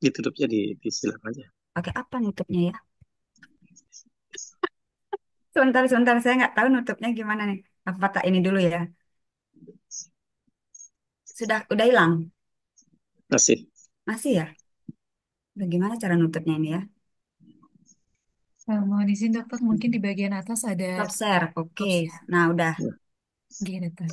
Ditutupnya di silang aja. Pakai apa nutupnya ya? Sebentar, sebentar. Saya nggak tahu nutupnya gimana nih. Apakah ini dulu ya? Udah hilang? Masih. Masih ya? Bagaimana cara nutupnya ini ya? Mau di sini dokter mungkin di bagian atas ada Stop share. Oke. stop share. Nah, udah. Gini dokter.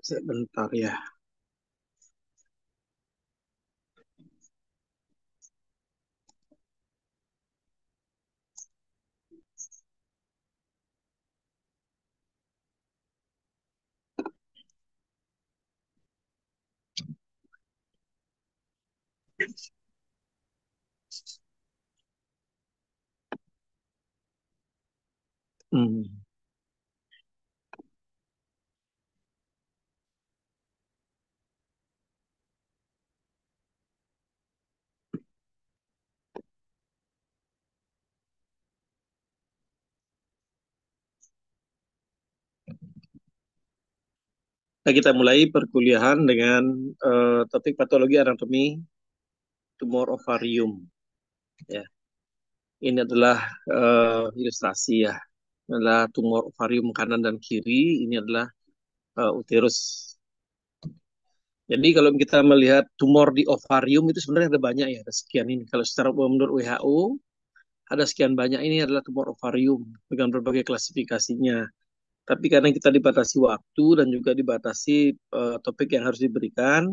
Sebentar ya. Hmm. Nah, kita mulai perkuliahan dengan topik patologi anatomi tumor ovarium. Ya, ini adalah ilustrasi ya. Ini adalah tumor ovarium kanan dan kiri. Ini adalah uterus. Jadi kalau kita melihat tumor di ovarium itu sebenarnya ada banyak ya, ada sekian ini. Kalau secara umum menurut WHO ada sekian banyak, ini adalah tumor ovarium dengan berbagai klasifikasinya. Tapi karena kita dibatasi waktu dan juga dibatasi topik yang harus diberikan,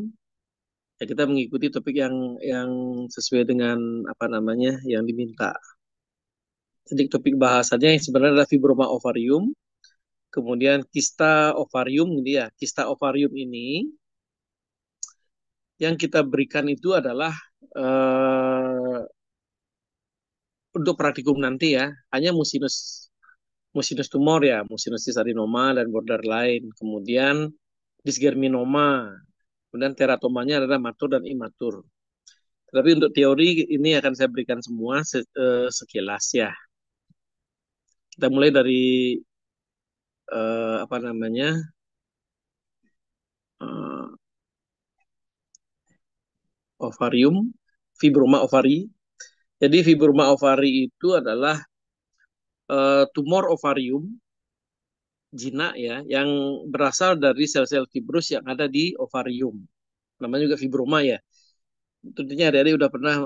ya kita mengikuti topik yang sesuai dengan apa namanya yang diminta. Jadi topik bahasannya yang sebenarnya adalah fibroma ovarium, kemudian kista ovarium ini ya. Kista ovarium ini yang kita berikan itu adalah eh, untuk praktikum nanti ya, hanya musinus musinus tumor ya, musinosis adenoma dan borderline, kemudian disgerminoma, kemudian teratomanya adalah matur dan imatur. Tapi untuk teori ini akan saya berikan semua sekilas ya. Kita mulai dari apa namanya eh, ovarium, fibroma ovari. Jadi fibroma ovari itu adalah tumor ovarium jinak ya, yang berasal dari sel-sel fibrus yang ada di ovarium. Namanya juga fibroma ya. Tentunya adik-adik udah pernah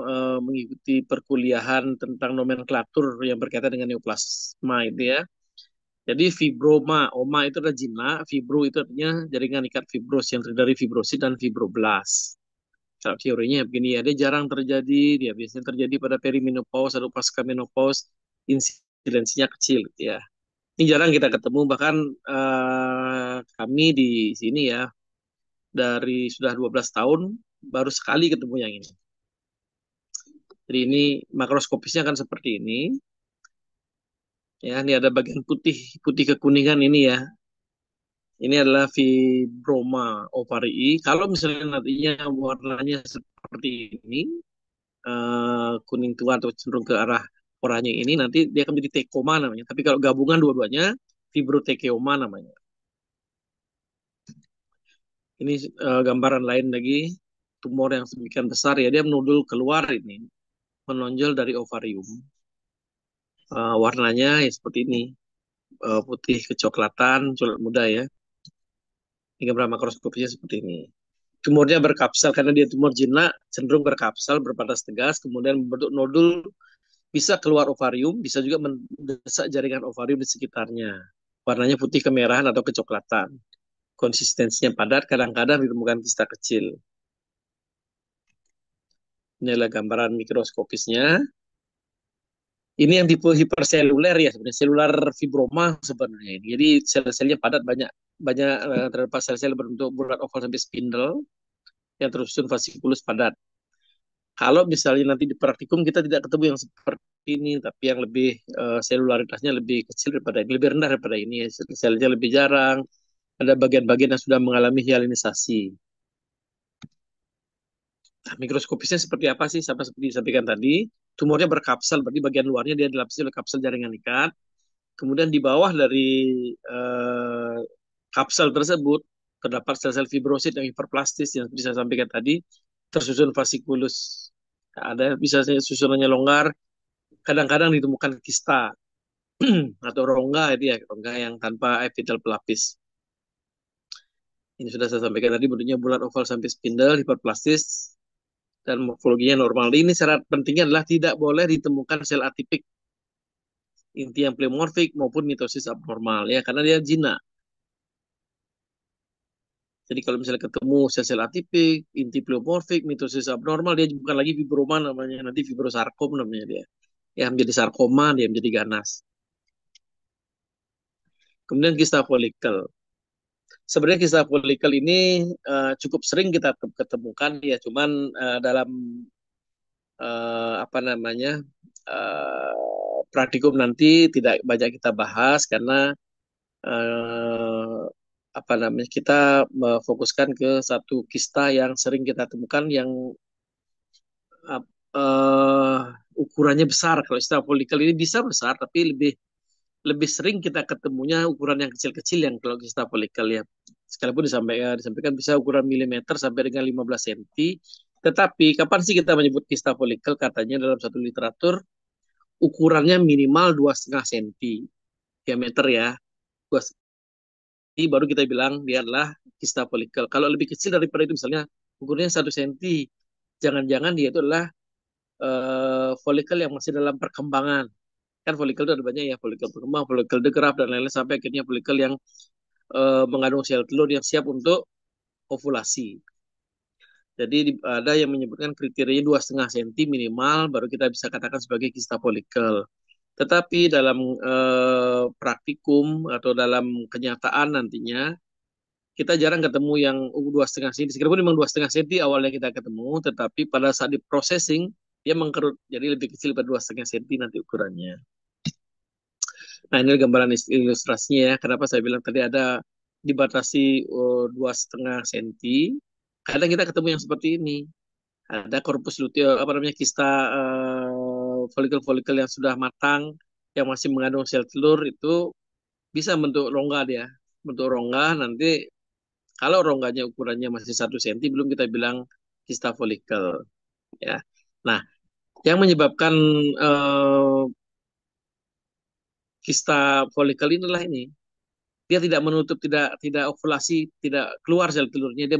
mengikuti perkuliahan tentang nomenklatur yang berkaitan dengan neoplasma itu ya. Jadi fibroma, oma itu adalah jinak, fibro itu artinya jaringan ikat fibros yang terdiri dari fibrosit dan fibroblast. Kalau teorinya begini ya, dia jarang terjadi, dia biasanya terjadi pada perimenopause atau pasca menopause, insidensinya kecil gitu ya. Ini jarang kita ketemu, bahkan kami di sini ya, dari sudah 12 tahun, baru sekali ketemu yang ini. Jadi ini makroskopisnya kan seperti ini. Ya, ini ada bagian putih, putih kekuningan ini ya. Ini adalah fibroma ovarii. Kalau misalnya nantinya warnanya seperti ini, kuning tua atau cenderung ke arah oranye ini, nanti dia akan menjadi tekoma namanya. Tapi kalau gabungan dua-duanya, fibrotekeoma namanya. Ini gambaran lain lagi, tumor yang sedemikian besar ya, dia menudul keluar ini, menonjol dari ovarium. Warnanya ya seperti ini, putih kecoklatan, coklat muda ya. Ini gambar makroskopinya seperti ini. Tumornya berkapsel karena dia tumor jinak, cenderung berkapsel, berpadas tegas, kemudian membentuk nodul, bisa keluar ovarium, bisa juga mendesak jaringan ovarium di sekitarnya. Warnanya putih kemerahan atau kecoklatan. Konsistensinya padat, kadang-kadang ditemukan kista kecil. Ini adalah gambaran mikroskopisnya. Ini yang tipe hiperseluler ya, sebenarnya selular fibroma sebenarnya. Jadi sel-selnya padat, banyak banyak terdapat sel-sel berbentuk bulat oval sampai spindle yang tersusun vasikulus padat. Kalau misalnya nanti di praktikum kita tidak ketemu yang seperti ini, tapi yang lebih selularitasnya lebih kecil daripada ini, lebih rendah daripada ini, selnya lebih jarang, ada bagian-bagian yang sudah mengalami hyalinisasi. Nah, mikroskopisnya seperti apa sih? Sama seperti disampaikan tadi, tumornya berkapsel, berarti bagian luarnya dia dilapisi oleh kapsel jaringan ikat. Kemudian di bawah dari kapsel tersebut terdapat sel-sel fibrosit yang hiperplastis yang bisa saya sampaikan tadi, tersusun fasciculus. Ada bisa susunannya longgar, kadang-kadang ditemukan kista atau rongga itu ya, rongga yang tanpa epitel pelapis. Ini sudah saya sampaikan tadi, bentuknya bulat oval sampai spindle, hiperplastis, dan morfologinya normal. Ini syarat pentingnya adalah tidak boleh ditemukan sel atipik, inti yang pleomorfik maupun mitosis abnormal ya, karena dia jinak. Jadi kalau misalnya ketemu sel-sel atipik, inti pleomorfik, mitosis abnormal, dia bukan lagi fibroma namanya, nanti fibrosarkom namanya dia. Ya, menjadi sarkoma, dia menjadi ganas. Kemudian kista folikel. Sebenarnya kista folikel ini cukup sering kita ketemukan ya, cuman dalam apa namanya praktikum nanti tidak banyak kita bahas karena eh, apa namanya kita fokuskan ke satu kista yang sering kita temukan yang eh, ukurannya besar. Kalau kista folikel ini bisa besar, tapi lebih lebih sering kita ketemunya ukuran yang kecil-kecil yang kalau kista folikel ya. Sekalipun disampaikan bisa ukuran milimeter sampai dengan 15 cm. Tetapi kapan sih kita menyebut kista folikel? Katanya dalam satu literatur ukurannya minimal 2,5 cm diameter ya. 2,5 cm baru kita bilang dia adalah kista folikel. Kalau lebih kecil daripada itu misalnya ukurannya 1 cm, jangan-jangan dia itu adalah folikel yang masih dalam perkembangan. Kan folikel itu ada banyak ya, folikel berkembang, folikel degraf, dan lain-lain, sampai akhirnya folikel yang mengandung sel telur yang siap untuk ovulasi. Jadi ada yang menyebutkan kriterianya 2,5 cm minimal, baru kita bisa katakan sebagai kista folikel. Tetapi dalam praktikum atau dalam kenyataan nantinya, kita jarang ketemu yang 2,5 cm. Sekalipun memang 2,5 cm awalnya kita ketemu, tetapi pada saat di processing, dia mengkerut. Jadi lebih kecil pada 2,5 cm nanti ukurannya. Nah, ini gambaran ilustrasinya ya. Kenapa saya bilang tadi ada dibatasi 2,5 cm. Kadang kita ketemu yang seperti ini. Ada korpus luteum, apa namanya, kista folikel-folikel yang sudah matang, yang masih mengandung sel telur, itu bisa bentuk rongga dia. Bentuk rongga nanti, kalau rongganya ukurannya masih 1 cm, belum kita bilang kista folikel. Ya. Nah, yang menyebabkan eh, kista folikel inilah ini. Dia tidak menutup, tidak ovulasi, tidak keluar sel telurnya, dia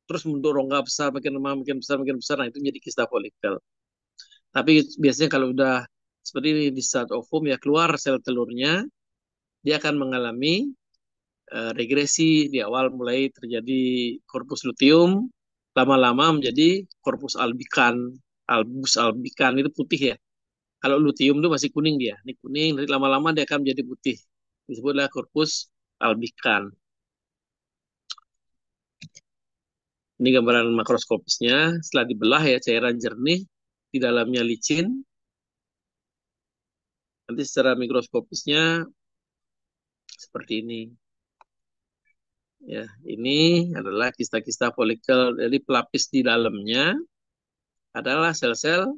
terus membentuk rongga besar, makin lama makin besar makin besar. Nah, itu jadi kista folikel. Tapi biasanya kalau udah seperti ini di saat ovum ya, keluar sel telurnya, dia akan mengalami regresi. Di awal mulai terjadi korpus luteum, lama-lama menjadi korpus albikan, albus albikan, itu putih ya. Kalau luteum itu masih kuning dia, ini kuning, nanti lama-lama dia akan menjadi putih. Disebutlah korpus albikan. Ini gambaran makroskopisnya. Setelah dibelah ya, cairan jernih, di dalamnya licin. Nanti secara mikroskopisnya seperti ini. Ya, ini adalah kista-kista folikel. Jadi pelapis di dalamnya adalah sel-sel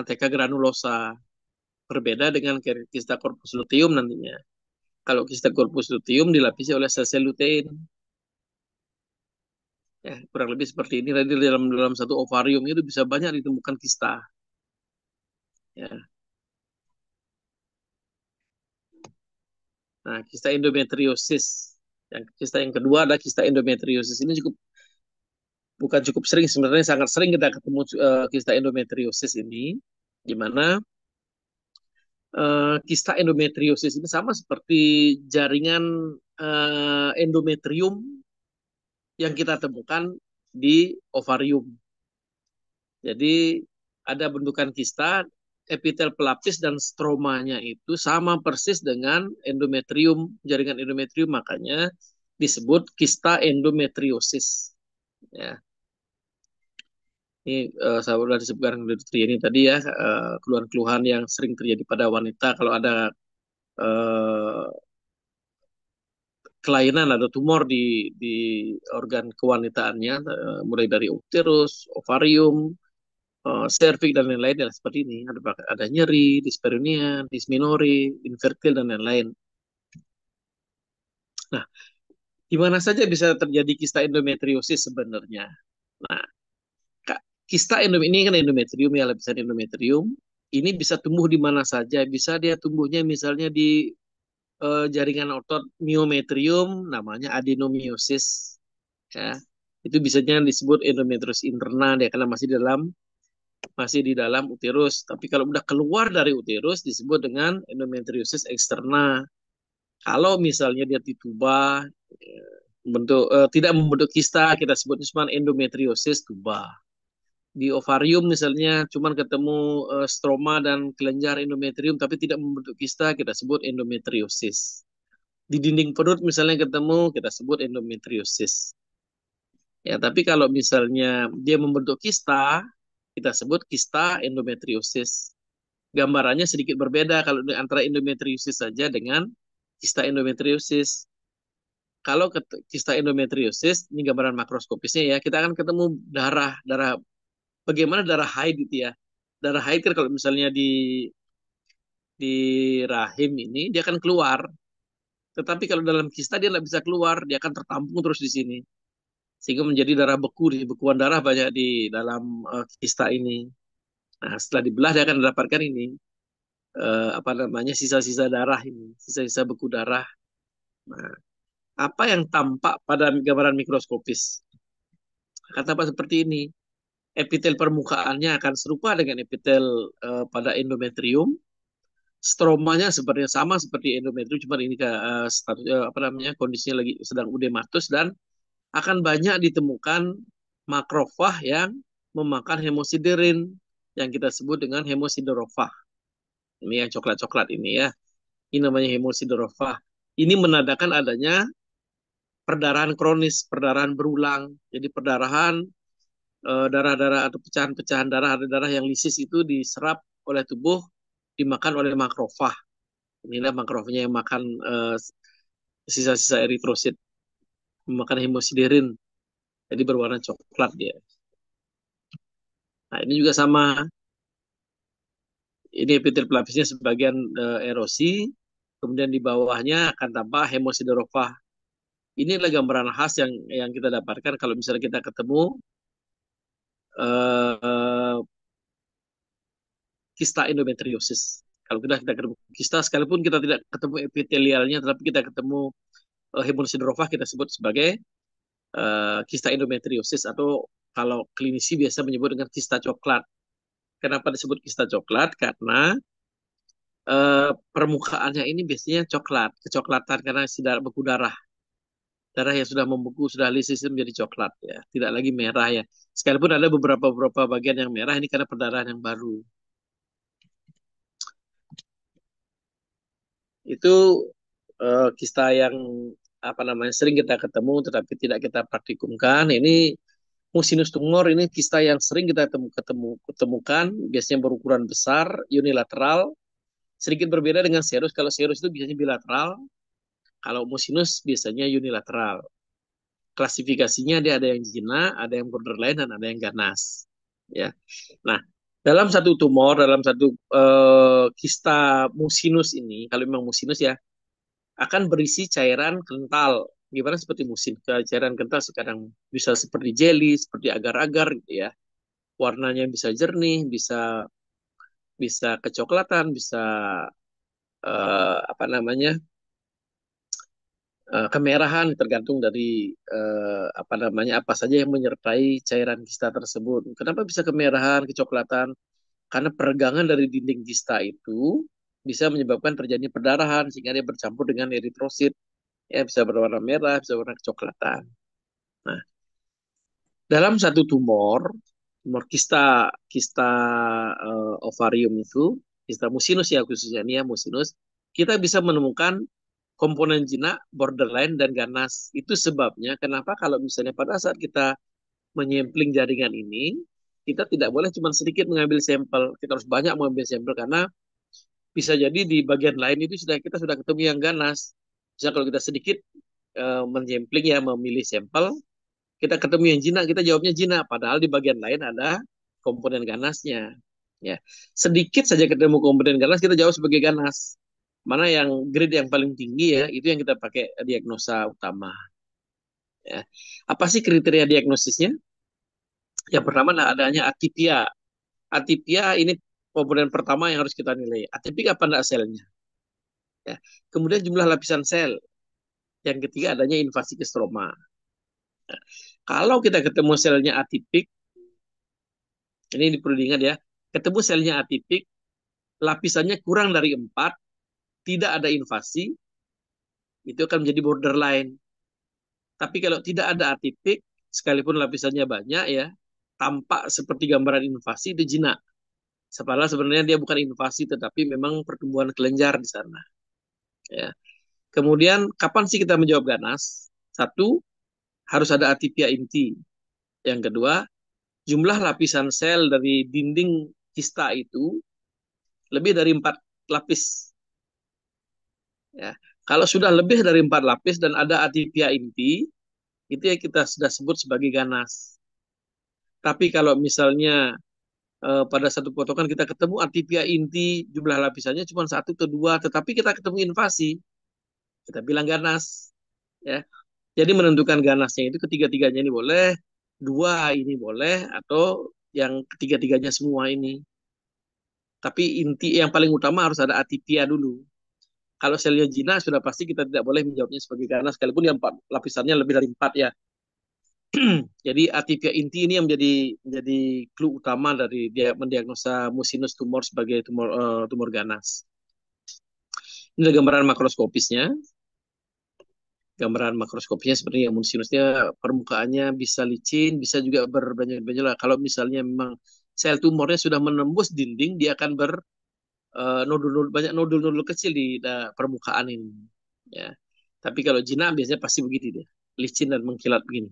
TK granulosa. Berbeda dengan kista corpus luteum nantinya. Kalau kista corpus luteum dilapisi oleh sel-sel lutein. Ya, kurang lebih seperti ini. Tadi dalam satu ovarium itu bisa banyak ditemukan kista. Ya. Nah, kista endometriosis. Yang kista yang kedua adalah kista endometriosis. Ini bukan cukup sering, sebenarnya sangat sering kita ketemu kista endometriosis ini, di mana kista endometriosis ini sama seperti jaringan endometrium yang kita temukan di ovarium. Jadi ada bentukan kista, epitel pelapis dan stromanya itu sama persis dengan endometrium, jaringan endometrium, makanya disebut kista endometriosis. Ya. Ini saya sudah disebutkan dari ini tadi ya, keluhan-keluhan yang sering terjadi pada wanita kalau ada eh, kelainan atau tumor di organ kewanitaannya, mulai dari uterus, ovarium, serviks dan lain-lain adalah seperti ini. Ada nyeri, dyspareunia, dysmenorrhea, infertil dan lain-lain. Nah, di mana saja bisa terjadi kista endometriosis sebenarnya. Nah, kista ini kan endometrium ya, lapisan endometrium. Ini bisa tumbuh di mana saja. Bisa dia tumbuhnya misalnya di jaringan otot myometrium, namanya adenomyosis. Ya, itu bisanya disebut endometriosis interna dia karena masih di dalam uterus. Tapi kalau udah keluar dari uterus disebut dengan endometriosis eksterna. Kalau misalnya dia di tuba, tidak membentuk kista, kita sebut cuma endometriosis tuba. Di ovarium misalnya cuma ketemu stroma dan kelenjar endometrium tapi tidak membentuk kista, kita sebut endometriosis. Di dinding perut misalnya ketemu, kita sebut endometriosis. Ya, tapi kalau misalnya dia membentuk kista, kita sebut kista endometriosis. Gambarannya sedikit berbeda kalau antara endometriosis saja dengan kista endometriosis. Kalau kista endometriosis, ini gambaran makroskopisnya ya, kita akan ketemu darah. Bagaimana darah haid itu ya? Darah haid kan kalau misalnya di rahim ini dia akan keluar. Tetapi kalau dalam kista dia nggak bisa keluar, dia akan tertampung terus di sini. Sehingga menjadi darah beku, bekuan darah banyak di dalam kista ini. Nah, setelah dibelah dia akan mendapatkan ini apa namanya sisa-sisa darah ini, sisa-sisa beku darah. Nah, apa yang tampak pada gambaran mikroskopis? Akan tampak seperti ini. Epitel permukaannya akan serupa dengan epitel pada endometrium. Stromanya sebenarnya sama seperti endometrium, cuma ini statusnya apa namanya kondisinya lagi sedang udematus dan akan banyak ditemukan makrofag yang memakan hemosiderin yang kita sebut dengan hemosiderofag. Ini yang coklat-coklat ini ya. Ini namanya hemosiderofag. Ini menandakan adanya perdarahan kronis, perdarahan berulang. Jadi perdarahan darah-darah atau pecahan-pecahan darah, ada darah yang lisis itu diserap oleh tubuh, dimakan oleh makrofag. Inilah makrofagnya yang makan sisa-sisa eritrosit, memakan hemosiderin. Jadi berwarna coklat dia. Nah, ini juga sama. Ini epitel pelapisnya sebagian erosi, kemudian di bawahnya akan tampak hemosiderofag. Inilah gambaran khas yang kita dapatkan kalau misalnya kita ketemu kista endometriosis. Kalau kita ketemu kista, sekalipun kita tidak ketemu epitelialnya, tetapi kita ketemu hemosiderofag, kita sebut sebagai kista endometriosis atau kalau klinisi biasa menyebut dengan kista coklat. Kenapa disebut kista coklat? Karena permukaannya ini biasanya coklat, kecoklatan karena sudah beku darah. Darah yang sudah membeku, sudah lisis menjadi coklat ya, tidak lagi merah ya. Sekalipun ada beberapa bagian yang merah, ini karena perdarahan yang baru. Itu kista yang apa namanya sering kita ketemu tetapi tidak kita praktikumkan. Ini mucinus tumor, ini kista yang sering kita ketemukan, biasanya berukuran besar, unilateral, sedikit berbeda dengan serus. Kalau serus itu biasanya bilateral, kalau mucinus biasanya unilateral. Klasifikasinya dia ada yang jinak, ada yang borderline, dan ada yang ganas. Ya. Nah, dalam satu tumor, dalam satu kista mucinus ini, kalau memang mucinus ya, akan berisi cairan kental. Gimana seperti musin, cairan kental sekarang bisa seperti jelly, seperti agar-agar gitu ya. Warnanya bisa jernih, bisa kecoklatan, bisa apa namanya kemerahan, tergantung dari apa namanya apa saja yang menyertai cairan kista tersebut. Kenapa bisa kemerahan, kecoklatan? Karena peregangan dari dinding kista itu bisa menyebabkan terjadi perdarahan sehingga dia bercampur dengan eritrosit. Ya, bisa berwarna merah, bisa berwarna kecoklatan. Nah, dalam satu tumor kista ovarium itu, kista mucinus ya khususnya ini ya mucinus, kita bisa menemukan komponen jinak, borderline, dan ganas. Itu sebabnya kenapa kalau misalnya pada saat kita menyampling jaringan ini, kita tidak boleh cuma sedikit mengambil sampel. Kita harus banyak mengambil sampel karena bisa jadi di bagian lain itu kita sudah ketemu yang ganas. Misalnya kalau kita sedikit menyampling ya, memilih sampel, kita ketemu yang jinak, kita jawabnya jinak. Padahal di bagian lain ada komponen ganasnya. Ya, sedikit saja ketemu komponen ganas kita jauh sebagai ganas. Mana yang grade yang paling tinggi ya, itu yang kita pakai diagnosa utama. Ya. Apa sih kriteria diagnosisnya? Yang pertama nah, adanya atipia. Atipia ini komponen pertama yang harus kita nilai. Atipik apa enggak selnya? Ya. Kemudian jumlah lapisan sel. Yang ketiga adanya invasi ke stroma. Nah, kalau kita ketemu selnya atipik, ini perlu diingat ya, ketemu selnya atipik, lapisannya kurang dari 4, tidak ada invasi, itu akan menjadi borderline. Tapi kalau tidak ada atipik, sekalipun lapisannya banyak ya, tampak seperti gambaran invasi itu jinak. Padahal sebenarnya dia bukan invasi, tetapi memang pertumbuhan kelenjar di sana. Ya. Kemudian, kapan sih kita menjawab ganas? Satu, harus ada atipia inti. Yang kedua, jumlah lapisan sel dari dinding kista itu lebih dari 4 lapis. Ya. Kalau sudah lebih dari 4 lapis dan ada atipia inti, itu yang kita sudah sebut sebagai ganas. Tapi kalau misalnya pada satu potongan kita ketemu atipia inti, jumlah lapisannya cuma 1 atau 2, tetapi kita ketemu invasi, kita bilang ganas. Ya. Jadi menentukan ganasnya itu ketiga-tiganya ini boleh, 2 ini boleh, atau yang ketiga-tiganya semua ini. Tapi inti yang paling utama harus ada atipia dulu. Kalau selnya jinak sudah pasti kita tidak boleh menjawabnya sebagai ganas, sekalipun yang 4 lapisannya lebih dari 4 ya. Jadi atipia inti ini yang menjadi clue utama dari dia mendiagnosa mucinous tumor sebagai tumor ganas. Ini adalah gambaran makroskopisnya. Gambaran makroskopisnya seperti yang mucinusnya permukaannya bisa licin, bisa juga berbanyak-banyak. Kalau misalnya memang sel tumornya sudah menembus dinding, dia akan banyak nodul-nodul kecil di permukaan ini. Ya. Tapi kalau jinak biasanya pasti begini deh, licin dan mengkilat begini.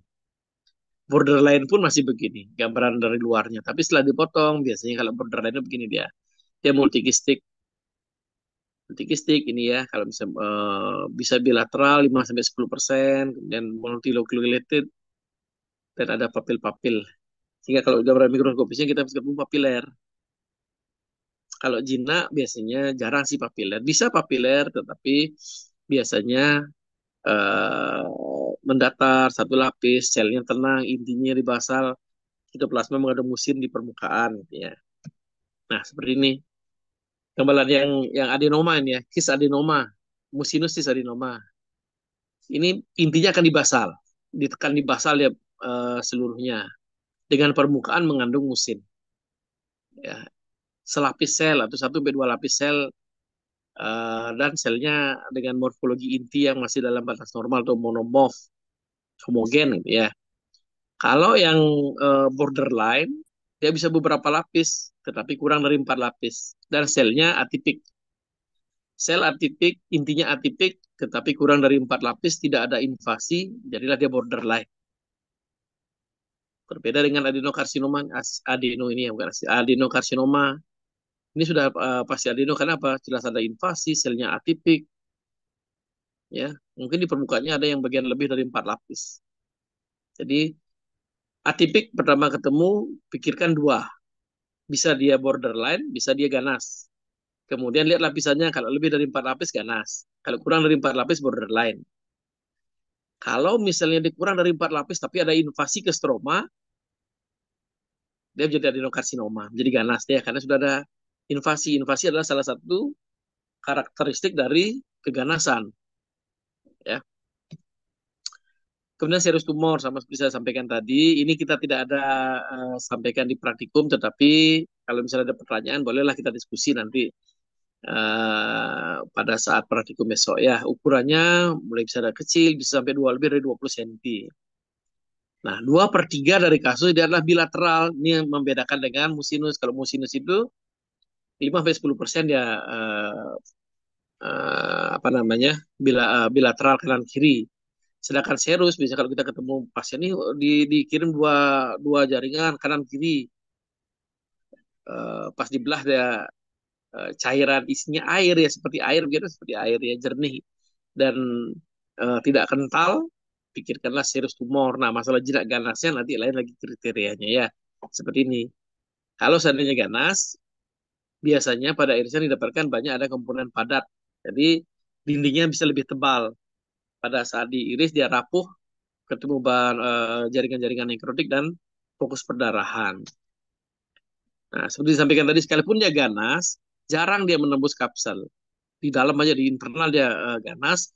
Borderline pun masih begini, gambaran dari luarnya. Tapi setelah dipotong, biasanya kalau borderline begini dia. Dia multikistik ini ya, kalau bisa bilateral 5-10%, kemudian multiloculated, dan ada papil-papil. Sehingga kalau gambaran mikroskopisnya kita bisa ketemu papiler. Kalau jinak biasanya jarang sih papiler. Bisa papiler, tetapi biasanya eh, mendatar 1 lapis, selnya tenang, intinya di basal, sitoplasma mengandung musin di permukaan. Gitu ya. Nah, seperti ini. Gambaran yang adenoma ini ya, kis adenoma, mucinous cis adenoma. Ini intinya akan di basal, ditekan di basal ya seluruhnya, dengan permukaan mengandung musin. Ya, selapis sel atau 1 sampai 2 lapis sel dan selnya dengan morfologi inti yang masih dalam batas normal atau monomorf, homogen gitu ya. Kalau yang borderline, dia bisa beberapa lapis, tetapi kurang dari 4 lapis. Dan selnya atipik. Sel atipik, intinya atipik, tetapi kurang dari 4 lapis, tidak ada invasi, jadilah dia borderline. Berbeda dengan adenokarsinoma, adeno ini ya, bukan adenokarsinoma. Ini sudah pasti adeno, karena apa? Jelas ada invasi, selnya atipik. Ya, mungkin di permukaannya ada yang bagian lebih dari 4 lapis. Jadi atipik pertama ketemu, pikirkan 2. Bisa dia borderline, bisa dia ganas. Kemudian lihat lapisannya, kalau lebih dari 4 lapis ganas. Kalau kurang dari 4 lapis borderline. Kalau misalnya dia kurang dari 4 lapis tapi ada invasi ke stroma, dia menjadi adenokarsinoma, menjadi ganas dia karena sudah ada invasi. Invasi adalah salah satu karakteristik dari keganasan. Ya. Kemudian serus tumor, sama seperti saya sampaikan tadi, ini kita tidak ada sampaikan di praktikum, tetapi kalau misalnya ada pertanyaan, bolehlah kita diskusi nanti pada saat praktikum besok ya. Ukurannya mulai bisa dari kecil, bisa sampai lebih dari 20 cm. Nah, 2/3 dari kasus dia adalah bilateral. Ini yang membedakan dengan mucinous. Kalau mucinous itu 5-10% ya apa namanya bilateral kanan kiri. Sedangkan serus, bisa kalau kita ketemu pasien ini dikirim dua jaringan kanan kiri, pas dibelah dia cairan isinya air ya, seperti air gitu, seperti air ya, jernih dan tidak kental. Pikirkanlah serus tumor. Nah, masalah jinak ganasnya nanti lain lagi kriterianya ya, seperti ini. Kalau seandainya ganas, biasanya pada irisan didapatkan banyak ada komponen padat. Jadi dindingnya bisa lebih tebal. Pada saat diiris dia rapuh, ketemu bahan jaringan-jaringan nekrotik dan fokus perdarahan. Nah, seperti disampaikan tadi, sekalipun dia ganas, jarang dia menembus kapsel. Di dalam aja, di internal dia ganas.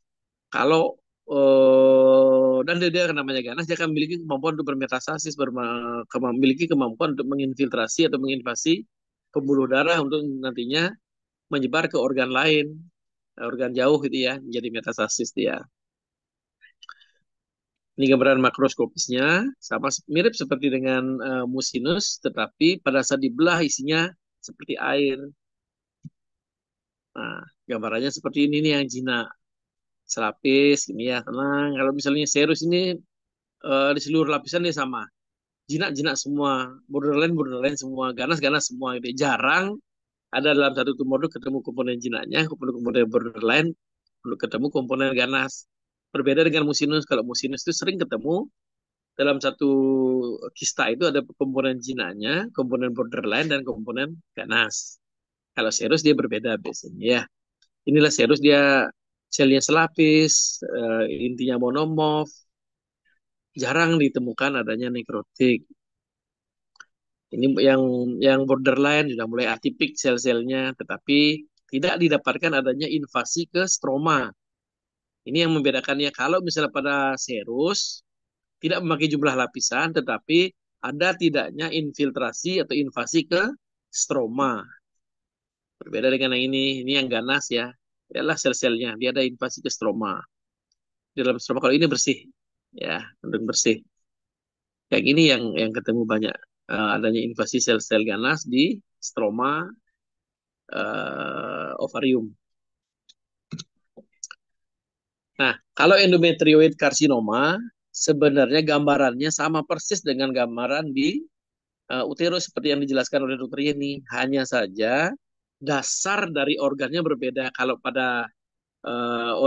Kalau dan dia namanya ganas, dia akan memiliki kemampuan untuk bermetastasis, memiliki kemampuan untuk menginfiltrasi atau menginvasi pembuluh darah untuk nantinya menyebar ke organ lain, organ jauh gitu ya, menjadi metastasis dia. Ini gambaran makroskopisnya, sama mirip seperti dengan musinus, tetapi pada saat dibelah isinya seperti air. Nah, gambarannya seperti ini nih yang jinak, selapis, ini ya, tenang. Kalau misalnya serus ini di seluruh lapisan dia sama, jinak-jinak semua, borderline semua, ganas-ganas semua. Gitu. Jarang ada dalam satu tumor itu ketemu komponen jinaknya, komponen borderline, ketemu komponen ganas. Berbeda dengan musinus. Kalau musinus itu sering ketemu dalam satu kista itu ada komponen jinaknya, komponen borderline, dan komponen ganas. Kalau serus dia berbeda biasanya. Ya, inilah serus dia selnya selapis, intinya monomorf, jarang ditemukan adanya nekrotik. Ini yang borderline sudah mulai atipik sel-selnya, tetapi tidak didapatkan adanya invasi ke stroma. Ini yang membedakannya. Kalau misalnya pada serus tidak memakai jumlah lapisan, tetapi ada tidaknya infiltrasi atau invasi ke stroma. Berbeda dengan yang ini yang ganas ya. Adalah sel-selnya, dia ada invasi ke stroma. Di dalam stroma kalau ini bersih, ya, cenderung bersih. Kayak gini yang ketemu banyak adanya invasi sel-sel ganas di stroma ovarium. Nah, kalau endometrioid karsinoma sebenarnya gambarannya sama persis dengan gambaran di uterus seperti yang dijelaskan oleh dokter Yeni. Hanya saja dasar dari organnya berbeda. Kalau pada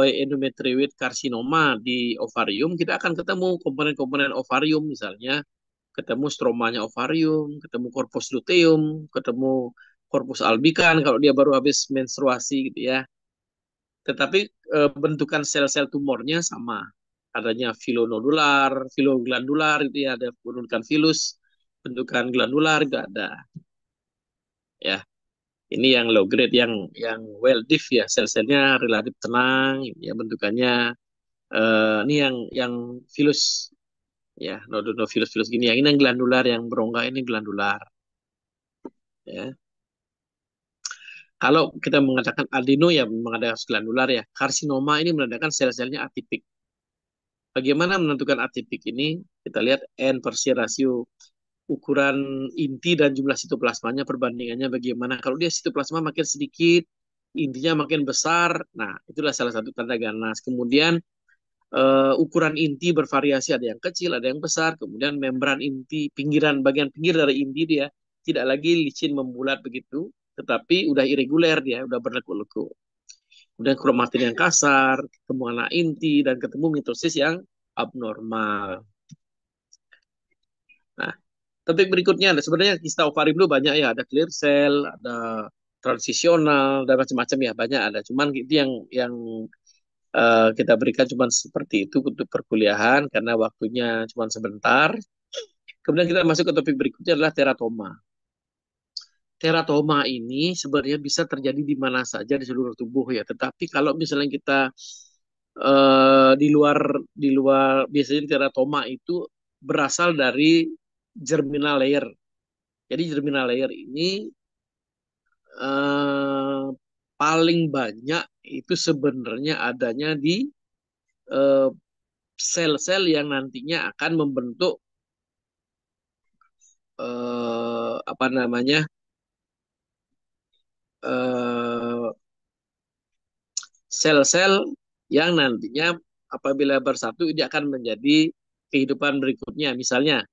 endometrioid karsinoma di ovarium, kita akan ketemu komponen-komponen ovarium, misalnya ketemu stromanya ovarium, ketemu corpus luteum, ketemu corpus albican kalau dia baru habis menstruasi gitu ya. Tetapi bentukan sel-sel tumornya sama. Adanya filonodular, filoglandular itu ya, ada bentukan filus, bentukan glandular itu ada. Ya, ini yang low grade, yang well diff ya, sel-selnya relatif tenang, ya bentukannya. Ini yang filus, ya, nodonofilus gini. Yang ini yang glandular, yang berongga ini glandular. Ya. Kalau kita mengatakan adeno ya memang ada glandular ya. Karsinoma ini menandakan sel-selnya atipik. Bagaimana menentukan atipik ini? Kita lihat N per C rasio, ukuran inti dan jumlah sitoplasmanya, perbandingannya bagaimana. Kalau dia sitoplasma makin sedikit, intinya makin besar, nah itulah salah satu tanda ganas. Kemudian ukuran inti bervariasi, ada yang kecil, ada yang besar. Kemudian membran inti, bagian pinggir dari inti dia tidak lagi licin membulat begitu, tetapi udah irreguler dia, udah berlekuk-lekuk. Kemudian kromatin yang kasar, ketemu anak inti, dan ketemu mitosis yang abnormal. Nah, topik berikutnya ada sebenarnya kista ovarium dulu banyak ya, ada clear cell, ada transisional, dan macam-macam ya, banyak ada. Cuman itu yang kita berikan cuma seperti itu untuk perkuliahan karena waktunya cuma sebentar. Kemudian kita masuk ke topik berikutnya adalah teratoma. Teratoma ini sebenarnya bisa terjadi di mana saja di seluruh tubuh ya. Tetapi kalau misalnya kita di luar biasanya teratoma itu berasal dari germinal layer. Jadi germinal layer ini eh, paling banyak itu sebenarnya adanya di eh, sel-sel yang nantinya akan membentuk apa namanya eh, sel-sel yang nantinya apabila bersatu ini akan menjadi kehidupan berikutnya. Misalnya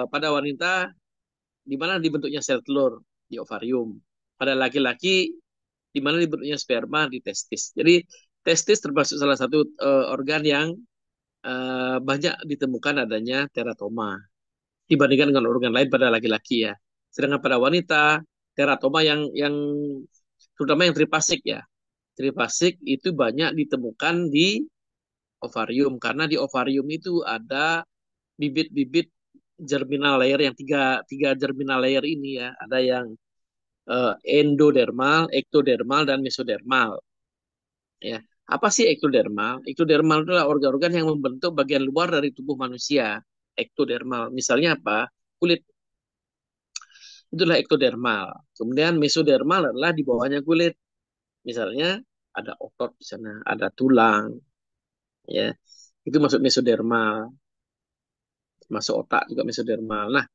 pada wanita di mana dibentuknya sel telur di ovarium, pada laki-laki di mana dibentuknya sperma di testis. Jadi testis termasuk salah satu organ yang banyak ditemukan adanya teratoma. dibandingkan dengan organ lain pada laki-laki ya. Sedangkan pada wanita, teratoma yang terutama yang tripasik ya. Tripasik itu banyak ditemukan di ovarium karena di ovarium itu ada bibit-bibit germinal layer yang tiga germinal layer ini ya. Ada yang endodermal, ektodermal, dan mesodermal. Ya. Apa sih ektodermal? Ektodermal adalah organ-organ yang membentuk bagian luar dari tubuh manusia. Ektodermal. Misalnya apa? Kulit. Itulah ektodermal. Kemudian mesodermal adalah di bawahnya kulit. Misalnya ada otot di sana, ada tulang, ya. Itu masuk mesodermal. Masuk otak juga mesodermal. Nah,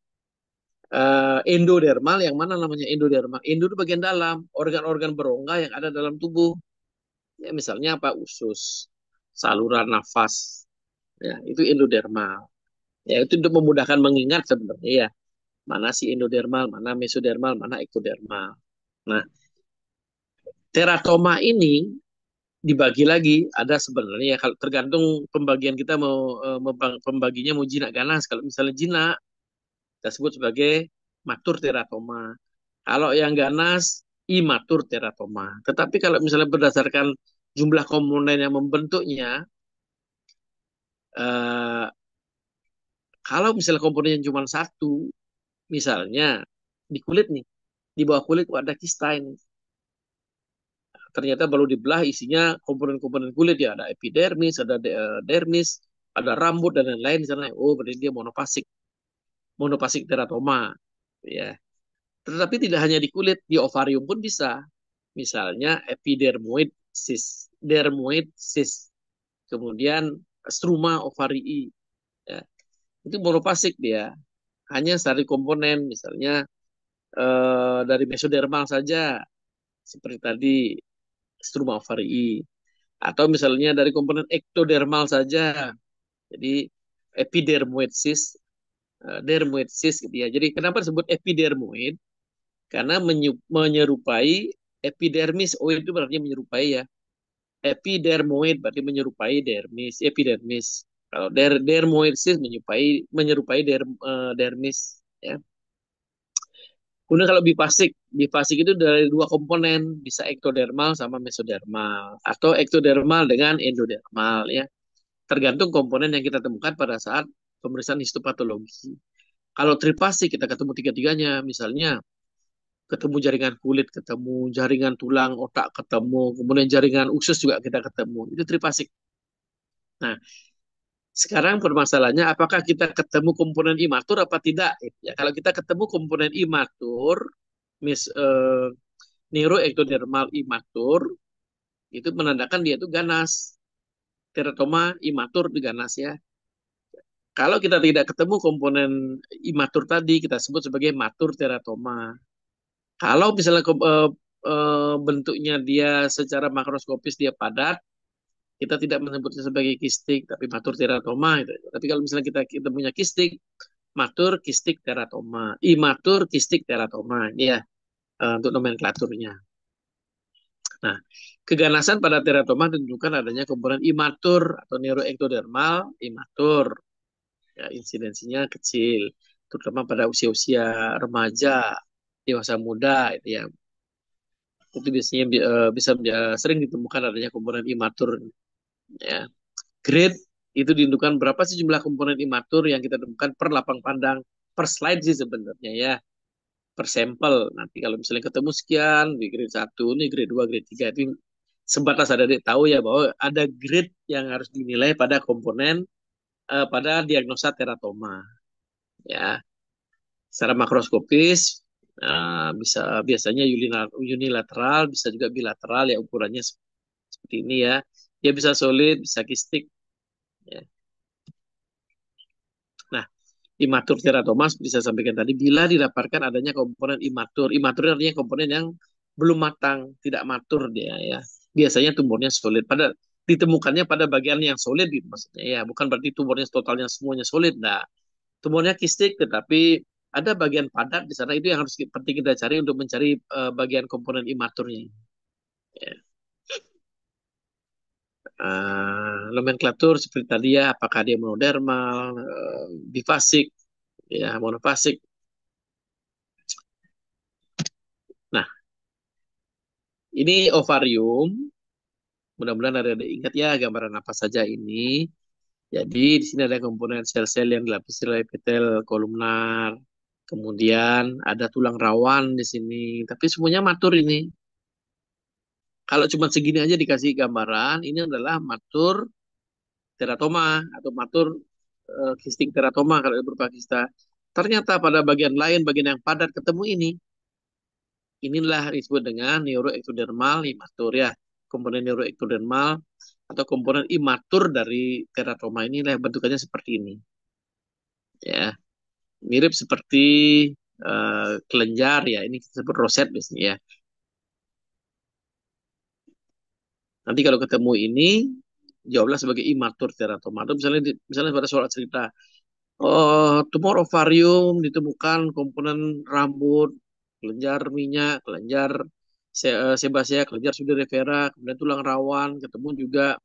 endodermal yang mana namanya endodermal? Endo itu bagian dalam, organ-organ berongga yang ada dalam tubuh. Ya, misalnya apa? Usus, saluran nafas. Ya, itu endodermal. Ya, itu untuk memudahkan mengingat sebenarnya ya. Mana si endodermal, mana mesodermal, mana ektodermal. Nah, teratoma ini dibagi lagi ada sebenarnya ya, kalau tergantung pembagian kita mau pembaginya mau jinak ganas. Kalau misalnya jinak kita sebut sebagai matur teratoma. Kalau yang ganas imatur teratoma. Tetapi kalau misalnya berdasarkan jumlah komponen yang membentuknya, eh, kalau misalnya komponennya cuma satu, misalnya di kulit nih, di bawah kulit ada kista ini. Ternyata baru dibelah isinya komponen-komponen kulit ya, ada epidermis, ada dermis, ada rambut dan lain-lain di sana. Oh, berarti dia monofasik, monofasik teratoma, ya. Tetapi tidak hanya di kulit, di ovarium pun bisa. Misalnya epidermoid cyst, dermoid cyst, kemudian struma ovarii, ya. Itu monofasik dia, hanya satu komponen, misalnya dari mesodermal saja, seperti tadi struma ovarii. Atau misalnya dari komponen ektodermal saja, jadi epidermoid cyst, dermoid cyst gitu ya. Jadi kenapa disebut epidermoid? Karena menyerupai epidermis. Oh, itu berarti menyerupai ya. Epidermoid berarti menyerupai dermis, epidermis. Kalau dermoid cyst menyerupai dermis ya. Kemudian kalau bifasik, bifasik itu dari dua komponen, bisa ektodermal sama mesodermal atau ektodermal dengan endodermal ya. Tergantung komponen yang kita temukan pada saat pemeriksaan histopatologi. Kalau tripasik kita ketemu tiga-tiganya, misalnya ketemu jaringan kulit, ketemu jaringan tulang, otak ketemu, kemudian jaringan usus juga kita ketemu. Itu tripasik. Nah, sekarang permasalahannya apakah kita ketemu komponen imatur apa tidak? Ya, kalau kita ketemu komponen imatur, mis neuroektodermal imatur, itu menandakan dia itu ganas. Teratoma imatur itu ganas ya. Kalau kita tidak ketemu komponen imatur tadi, kita sebut sebagai matur teratoma. Kalau misalnya bentuknya dia secara makroskopis dia padat, kita tidak menyebutnya sebagai kistik, tapi matur teratoma. Gitu. Tapi kalau misalnya kita punya kistik, matur kistik teratoma, imatur kistik teratoma. Ini ya untuk nomenklaturnya. Nah, keganasan pada teratoma ditentukan adanya komponen imatur atau neuroektodermal imatur. Ya, insidensinya kecil, terutama pada usia-usia remaja, dewasa muda, itu ya. Itu biasanya bisa sering ditemukan adanya komponen imatur. Ya. Grade itu ditentukan berapa sih jumlah komponen imatur yang kita temukan per lapang pandang, per slide sih sebenarnya ya, per sampel. Nanti kalau misalnya ketemu sekian, di grade 1, ini grade 2, grade 3, itu sebatas ada tahu ya bahwa ada grade yang harus dinilai pada komponen, pada diagnosa teratoma. Ya, secara makroskopis bisa biasanya unilateral, bisa juga bilateral ya ukurannya seperti ini ya. Dia bisa solid, bisa kistik. Ya. Nah, imatur teratoma seperti saya sampaikan tadi, bila didapatkan adanya komponen imatur. Imatur artinya komponen yang belum matang, tidak matur dia ya. Biasanya tumornya solid. Ditemukannya pada bagian yang solid gitu maksudnya ya. Bukan berarti tumornya totalnya semuanya solid. Nah, tumornya kistik tetapi ada bagian padat di sana, itu yang harus penting kita cari untuk mencari bagian komponen imaturnya. Ya. Nomenklatur seperti tadi ya, apakah dia monodermal, bifasik, ya, monofasik. Nah, ini ovarium. Mudah-mudahan ada ingat ya gambaran apa saja ini. Jadi di sini ada komponen sel-sel yang dilapisi oleh epitel kolumnar. Kemudian ada tulang rawan di sini. Tapi semuanya matur ini. Kalau cuma segini aja dikasih gambaran, ini adalah matur teratoma atau matur kistik teratoma kalau berupa kista. Ternyata pada bagian lain, bagian yang padat ketemu ini, inilah disebut dengan neuroektodermal imatur ya. Komponen neuroektodermal atau komponen imatur dari teratoma inilah bentukannya seperti ini. Ya, mirip seperti kelenjar ya. Ini disebut roset biasanya ya. Nanti kalau ketemu ini, jawablah sebagai imatur teratoma. Atau misalnya pada soal cerita, tumor ovarium ditemukan komponen rambut, kelenjar minyak, kelenjar sebasea, kelenjar sudorifera, kemudian tulang rawan, ketemu juga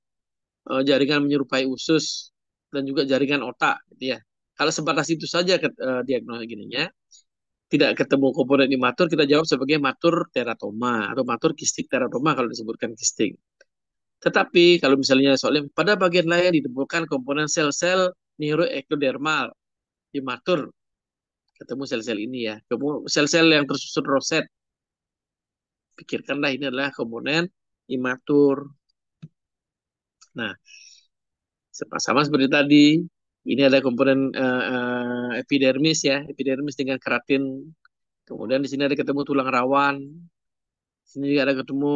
jaringan menyerupai usus dan juga jaringan otak, gitu ya. Kalau sebatas itu saja diagnosa gininya, tidak ketemu komponen imatur, kita jawab sebagai matur teratoma atau matur kistik teratoma kalau disebutkan kistik. Tetapi kalau misalnya soalnya pada bagian lain ditemukan komponen sel-sel neuroektodermal imatur, ketemu sel-sel ini ya, ketemu sel-sel yang tersusun roset, pikirkanlah ini adalah komponen imatur. Nah, sama seperti tadi, ini ada komponen epidermis ya, epidermis dengan keratin. Kemudian di sini ada ketemu tulang rawan. Di sini juga ada ketemu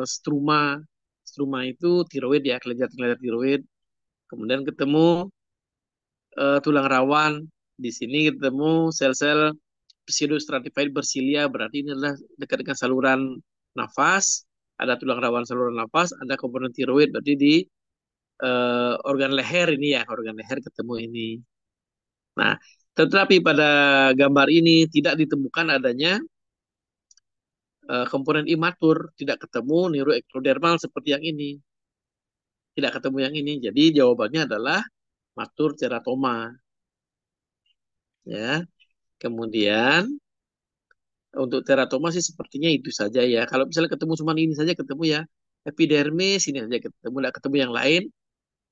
struma. Struma itu tiroid ya, kelenjar-kelenjar tiroid. Kemudian ketemu tulang rawan. Di sini ketemu sel-sel pseudostratified bersilia, berarti ini adalah dekat dengan saluran nafas. Ada tulang rawan saluran nafas, ada komponen tiroid, berarti di organ leher ini ya, organ leher ketemu ini. Nah, tetapi pada gambar ini tidak ditemukan adanya komponen imatur, tidak ketemu neuroektodermal seperti yang ini. Tidak ketemu yang ini. Jadi jawabannya adalah matur teratoma. Ya. Kemudian untuk teratoma sih sepertinya itu saja ya. Kalau misalnya ketemu cuma ini saja ketemu ya epidermis ini saja ketemu, tidak ketemu yang lain.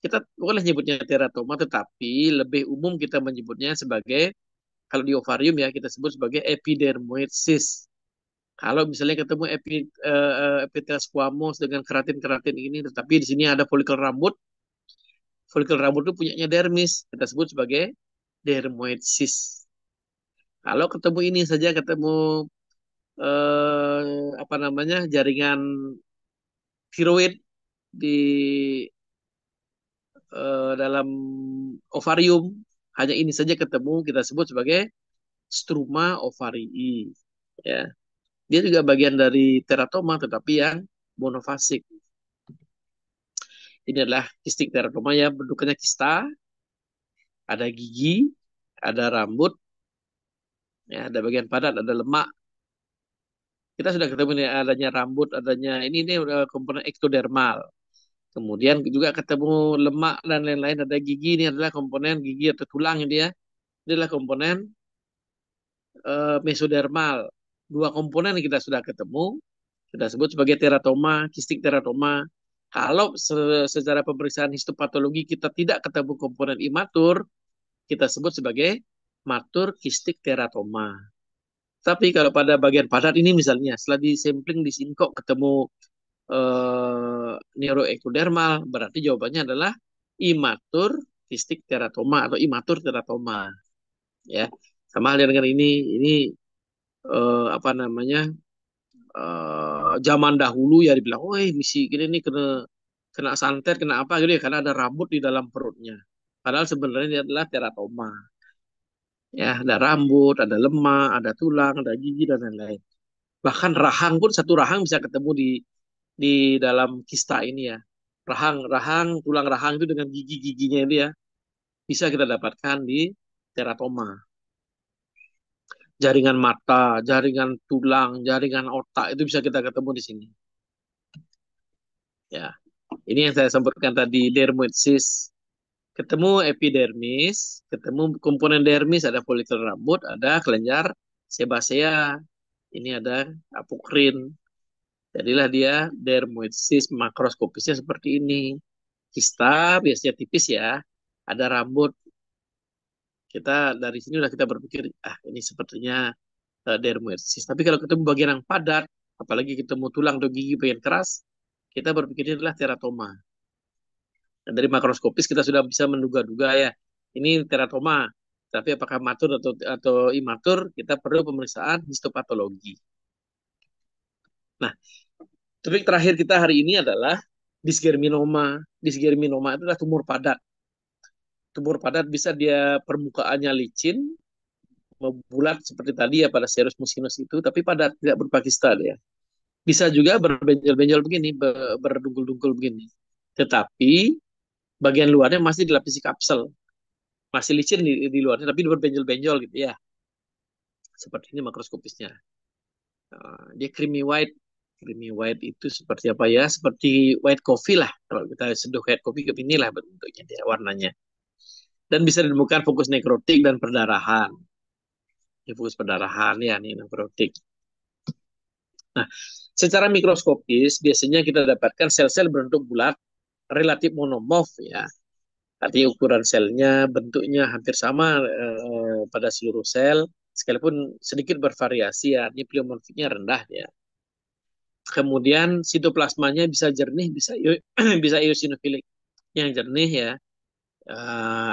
Kita boleh nyebutnya teratoma, tetapi lebih umum kita menyebutnya sebagai kalau di ovarium ya kita sebut sebagai epidermoid cyst. Kalau misalnya ketemu epitel squamous dengan keratin-keratin ini, tetapi di sini ada folikel rambut itu punyanya dermis, kita sebut sebagai dermoid cyst. Kalau ketemu ini saja, ketemu apa namanya jaringan tiroid di dalam ovarium, hanya ini saja ketemu, kita sebut sebagai struma ovarii. Ya, dia juga bagian dari teratoma, tetapi yang monofasik. Ini adalah kistik teratoma ya, bentukannya kista, ada gigi, ada rambut, ya, ada bagian padat, ada lemak. Kita sudah ketemu nih adanya rambut, adanya ini komponen ektodermal. Kemudian juga ketemu lemak dan lain-lain, ada gigi, ini adalah komponen gigi atau tulang ini ya. Ini adalah komponen mesodermal. Dua komponen yang kita sudah ketemu, kita sebut sebagai teratoma, kistik teratoma. Kalau secara pemeriksaan histopatologi kita tidak ketemu komponen imatur, kita sebut sebagai matur kistik teratoma. Tapi kalau pada bagian padat ini misalnya, setelah di sampling di sini kok ketemu neuroektodermal, berarti jawabannya adalah imatur kistik teratoma atau imatur teratoma. Ya, sama halnya dengan ini apa namanya zaman dahulu ya dibilang, oh misi gini nih kena kena santet, kena apa gitu ya, karena ada rambut di dalam perutnya. Padahal sebenarnya ini adalah teratoma. Ya, ada rambut, ada lemak, ada tulang, ada gigi dan lain-lain. Bahkan rahang pun satu rahang bisa ketemu di dalam kista ini ya. Rahang, tulang rahang itu dengan gigi-giginya itu ya bisa kita dapatkan di teratoma. Jaringan mata, jaringan tulang, jaringan otak itu bisa kita ketemu di sini. Ya, ini yang saya sebutkan tadi dermoid cyst. ketemu epidermis, ketemu komponen dermis, ada folikel rambut, ada kelenjar sebasea. Ini ada apokrin. Jadilah dia dermoid cyst, makroskopisnya seperti ini. Kista biasanya tipis ya, ada rambut. Kita dari sini udah kita berpikir, ini sepertinya dermoid cyst. Tapi kalau ketemu bagian yang padat, apalagi ketemu tulang atau gigi bagian keras, kita berpikirnya adalah teratoma. Dan dari makroskopis kita sudah bisa menduga-duga ya, ini teratoma. Tapi apakah matur atau imatur, kita perlu pemeriksaan histopatologi. Nah, topik terakhir kita hari ini adalah disgerminoma. Disgerminoma itu adalah tumor padat. Tumor padat bisa dia permukaannya licin, bulat seperti tadi ya pada serus mucinus itu, tapi padat, tidak berupa kista ya. Bisa juga berbenjol-benjol begini, berdungkul-dungkul begini. Tetapi bagian luarnya masih dilapisi kapsel. Masih licin di luarnya, tapi berbenjol-benjol gitu ya. Seperti ini makroskopisnya. Dia creamy white. Creamy white itu seperti apa ya? Seperti white coffee lah. Kalau kita seduh white coffee, ke inilah bentuknya dia, warnanya. Dan bisa ditemukan fokus nekrotik dan perdarahan. Ini fokus perdarahan ya, ini nekrotik. Nah, secara mikroskopis biasanya kita dapatkan sel-sel berbentuk bulat, relatif monomorf ya. Artinya ukuran selnya, bentuknya hampir sama pada seluruh sel, sekalipun sedikit bervariasi ya, artinya pleomorfiknya rendah ya. Kemudian sitoplasmanya bisa jernih, bisa eosinofilik. Yang jernih ya,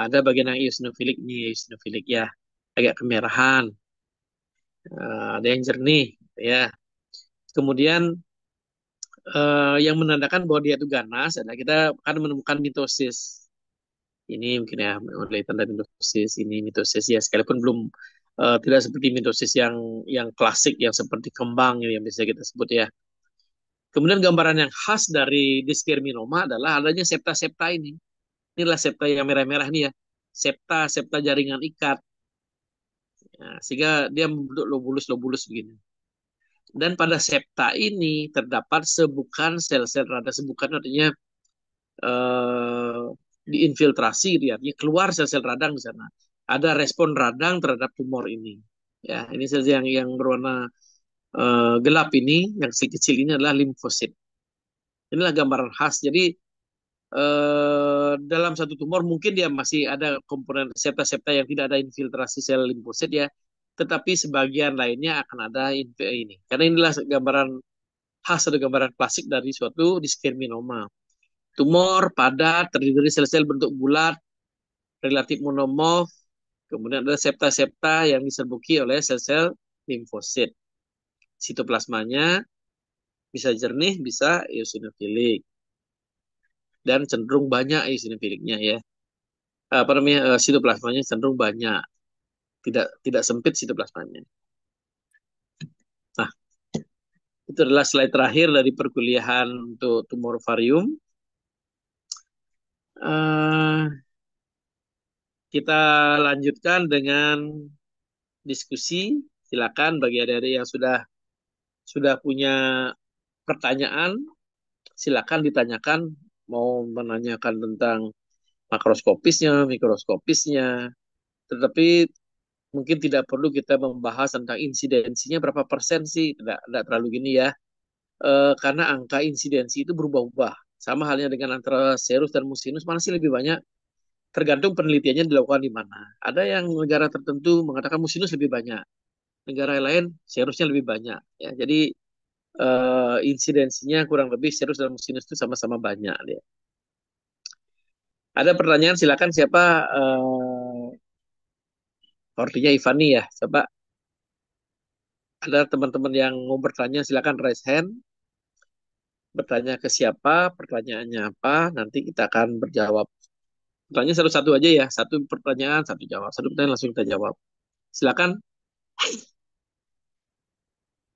ada bagian yang eosinofilik nih, eosinofilik ya, agak kemerahan. Ada yang jernih ya. Kemudian yang menandakan bahwa dia itu ganas adalah kita akan menemukan mitosis. Ini mungkin ya mulai tanda mitosis, ini mitosis ya, sekalipun belum tidak seperti mitosis yang klasik yang seperti kembang yang bisa kita sebut ya. Kemudian gambaran yang khas dari diskerminoma adalah adanya septa-septa ini. Inilah septa yang merah-merah nih ya. Septa jaringan ikat. Ya, sehingga dia membentuk lobulus-lobulus begini. Dan pada septa ini terdapat sebukan sel-sel radang. Sebukan artinya diinfiltrasi, artinya keluar sel-sel radang di sana. Ada respon radang terhadap tumor ini. Ya, ini sel yang berwarna gelap ini, yang kecil ini adalah limfosit. Inilah gambaran khas. Jadi dalam satu tumor mungkin dia masih ada komponen septa-septa yang tidak ada infiltrasi sel limfosit ya, tetapi sebagian lainnya akan ada ini. Karena inilah gambaran khas atau gambaran klasik dari suatu diskerminoma. Tumor padat terdiri dari sel-sel bentuk bulat, relatif monomorf, kemudian ada septa-septa yang diserbuki oleh sel-sel limfosit. Sitoplasmanya bisa jernih, bisa eosinofilik. Dan cenderung banyak eosinofiliknya ya. Apa namanya, sitoplasmanya cenderung banyak. Tidak sempit sitoplasmanya. Nah, itu adalah slide terakhir dari perkuliahan untuk tumor ovarium. Kita lanjutkan dengan diskusi. Silakan bagi adik-adik yang sudah punya pertanyaan, silakan ditanyakan. Mau menanyakan tentang makroskopisnya, mikroskopisnya, tetapi mungkin tidak perlu kita membahas tentang insidensinya berapa persen sih, tidak terlalu gini ya. Karena angka insidensi itu berubah-ubah. Sama halnya dengan antara serus dan mucinus, mana sih lebih banyak? Tergantung penelitiannya dilakukan di mana. Ada yang negara tertentu mengatakan mucinus lebih banyak, negara lain serusnya lebih banyak. Ya, jadi insidensinya kurang lebih serus dan mucinus itu sama-sama banyak. Ya. Ada pertanyaan, silakan siapa? Sepertinya Ivani ya, coba. Ada teman-teman yang mau bertanya, silakan raise hand. Bertanya ke siapa, pertanyaannya apa, nanti kita akan berjawab. Pertanyaan satu-satu aja ya, satu pertanyaan, satu jawab. Satu pertanyaan langsung kita jawab. Silakan.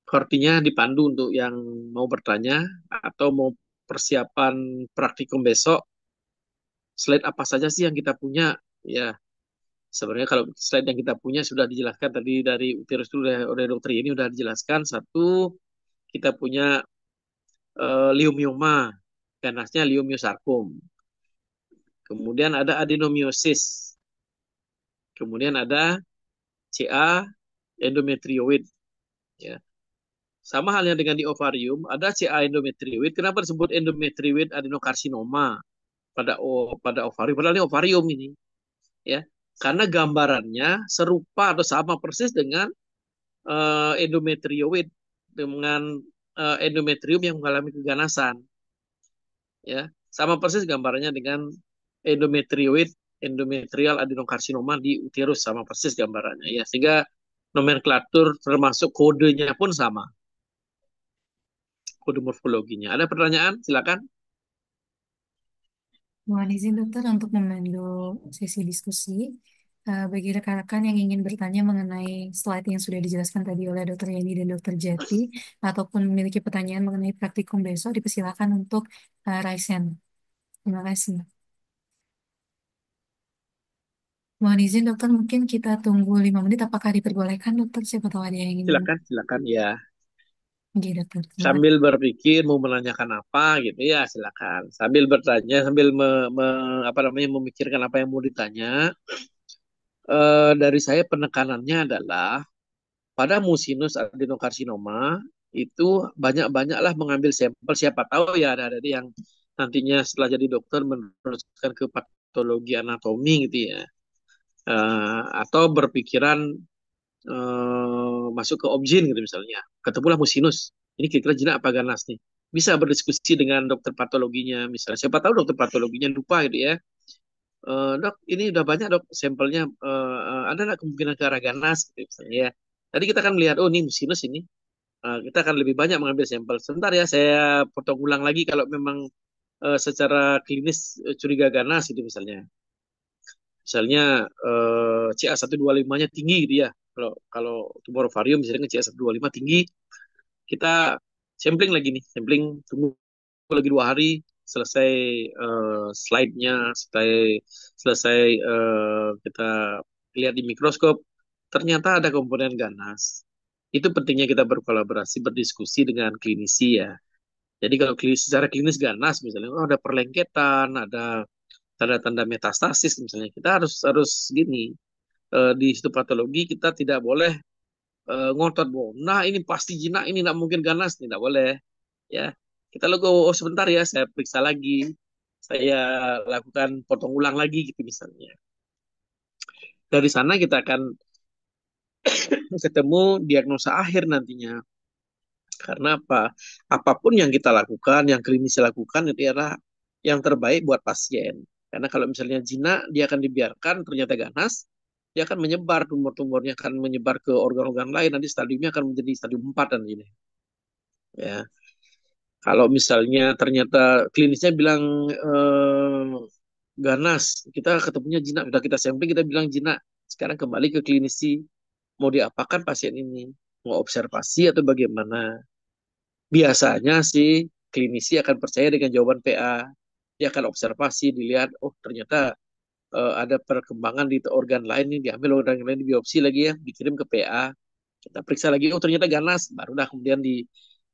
Artinya dipandu untuk yang mau bertanya atau mau persiapan praktikum besok. Slide apa saja sih yang kita punya? Ya, sebenarnya kalau slide yang kita punya sudah dijelaskan tadi dari uterus itu oleh dokter ini sudah dijelaskan. Satu, kita punya leiomioma, ganasnya leiomyosarkom. kemudian ada adenomyosis, kemudian ada CA endometrioid. Ya. Sama halnya dengan di ovarium, ada CA endometrioid. Kenapa disebut endometrioid adenokarsinoma pada ovarium? Padahal ini ovarium ini, ya, karena gambarannya serupa atau sama persis dengan endometrioid, dengan endometrium yang mengalami keganasan, ya, sama persis gambarannya dengan endometrioid, endometrial adenokarsinoma di uterus, sama persis gambarannya, ya, sehingga nomenklatur termasuk kodenya pun sama, kode morfologinya. Ada pertanyaan? Silakan. Mohon izin dokter untuk memandu sesi diskusi. Bagi rekan-rekan yang ingin bertanya mengenai slide yang sudah dijelaskan tadi oleh Dokter Yani dan Dokter Jati, ataupun memiliki pertanyaan mengenai praktikum besok, dipersilakan untuk raise hand. Terima kasih. Mohon izin dokter, mungkin kita tunggu 5 menit. Apakah diperbolehkan dokter? Siapa tahu ada yang ingin. Silakan, silakan ya. Oke dokter. Sambil berpikir mau menanyakan apa gitu ya, silakan. Sambil bertanya, sambil apa namanya, memikirkan apa yang mau ditanya. Dari saya penekanannya adalah pada musinus adenokarsinoma itu banyak-banyaklah mengambil sampel. Siapa tahu ya ada yang nantinya setelah jadi dokter meneruskan ke patologi anatomi gitu ya. Atau berpikiran masuk ke obgyn gitu misalnya. Ketemulah musinus. Ini kira-kira jinak apa ganas nih? Bisa berdiskusi dengan dokter patologinya misalnya. Siapa tahu dokter patologinya lupa gitu ya. Dok, ini udah banyak dok sampelnya. Ada nggak kemungkinan ke arah ganas gitu misalnya ya. Tadi kita akan melihat, oh ini musinus ini. Kita akan lebih banyak mengambil sampel. Sebentar ya, saya potong ulang lagi kalau memang secara klinis curiga ganas gitu misalnya. Misalnya CA125-nya tinggi gitu ya. Kalau kalau tumor ovarium misalnya CA125 tinggi, kita sampling lagi nih, sampling tunggu lagi 2 hari, selesai slide-nya, selesai kita lihat di mikroskop, ternyata ada komponen ganas. Itu pentingnya kita berkolaborasi, berdiskusi dengan klinisi ya. Jadi kalau secara klinis ganas misalnya, oh, ada perlengketan, ada tanda-tanda metastasis misalnya, kita harus harus gini, di histopatologi kita tidak boleh ngotot bahwa nah ini pasti jinak, ini tidak mungkin ganas, tidak boleh ya. Kita lalu oh sebentar ya, saya periksa lagi, saya lakukan potong ulang lagi gitu misalnya. Dari sana kita akan ketemu diagnosa akhir nantinya. Karena apa? Apapun yang kita lakukan, yang klinis lakukan itu adalah yang terbaik buat pasien. Karena kalau misalnya jinak, dia akan dibiarkan, ternyata ganas, dia akan menyebar, tumor-tumornya akan menyebar ke organ-organ lain, nanti stadiumnya akan menjadi stadium 4 dan ini. Ya. Kalau misalnya ternyata klinisnya bilang ganas, kita ketemunya jinak, sudah kita sampling, kita bilang jinak. Sekarang kembali ke klinisi, mau diapakan pasien ini? Mau observasi atau bagaimana? Biasanya sih klinisi akan percaya dengan jawaban PA. Dia akan observasi, dilihat, oh ternyata ada perkembangan di organ lain nih, diambil organ lain, di biopsi lagi ya, dikirim ke PA. Kita periksa lagi, oh ternyata ganas, barulah kemudian di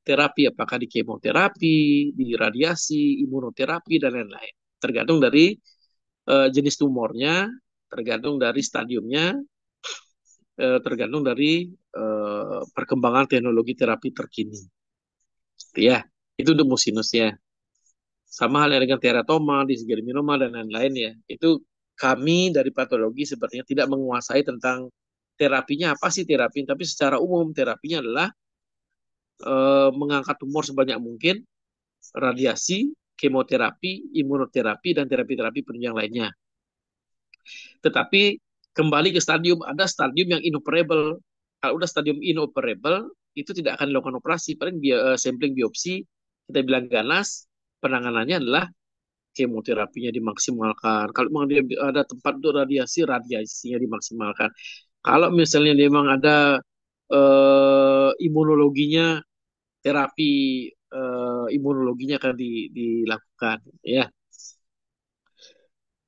terapi, apakah di kemoterapi, di radiasi, imunoterapi, dan lain-lain. Tergantung dari jenis tumornya, tergantung dari stadiumnya, tergantung dari perkembangan teknologi terapi terkini. Ya, itu untuk musinus ya. Sama halnya dengan teratoma, disgerminoma, dan lain-lain ya. Itu kami dari patologi sepertinya tidak menguasai tentang terapinya apa sih terapi, tapi secara umum terapinya adalah mengangkat tumor sebanyak mungkin, radiasi, kemoterapi, imunoterapi, dan terapi-terapi penunjang lainnya. Tetapi kembali ke stadium, ada stadium yang inoperable. Kalau udah stadium inoperable, itu tidak akan dilakukan operasi. Paling sampling biopsi, kita bilang ganas, penanganannya adalah kemoterapinya dimaksimalkan. Kalau memang dia ada tempat untuk radiasi, radiasinya dimaksimalkan. Kalau misalnya dia memang ada imunologinya, terapi imunologinya akan dilakukan. Ya,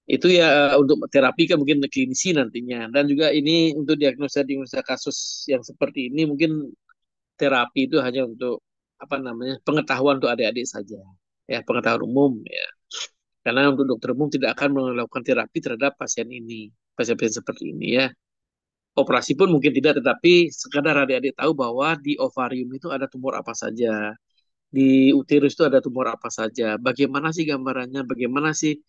itu ya untuk terapi kan mungkin klinisi nantinya. Dan juga ini untuk diagnosa kasus yang seperti ini mungkin terapi itu hanya untuk apa namanya pengetahuan untuk adik-adik saja. Ya, pengetahuan umum ya. Karena untuk dokter umum tidak akan melakukan terapi terhadap pasien ini, pasien-pasien seperti ini ya. Operasi pun mungkin tidak, tetapi sekadar adik-adik tahu bahwa di ovarium itu ada tumor apa saja, di uterus itu ada tumor apa saja. Bagaimana sih gambarannya? Bagaimana sih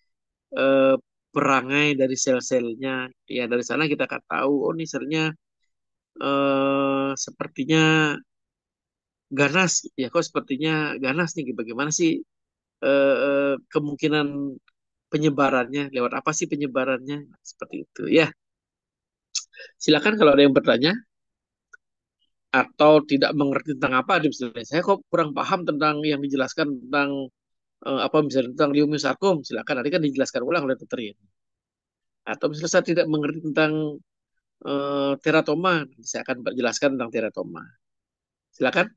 eh, perangai dari sel-selnya? Ya dari sana kita akan tahu, oh ini selnya sepertinya ganas. Ya kok sepertinya ganas nih. Bagaimana sih kemungkinan penyebarannya? Lewat apa sih penyebarannya? Seperti itu ya. Silakan kalau ada yang bertanya atau tidak mengerti tentang apa, misalnya saya kok kurang paham tentang yang dijelaskan tentang apa misalnya tentang liumiusarkom, silakan nanti kan dijelaskan ulang oleh dokter ya. Atau misalnya saya tidak mengerti tentang teratoma, saya akan jelaskan tentang teratoma. Silakan.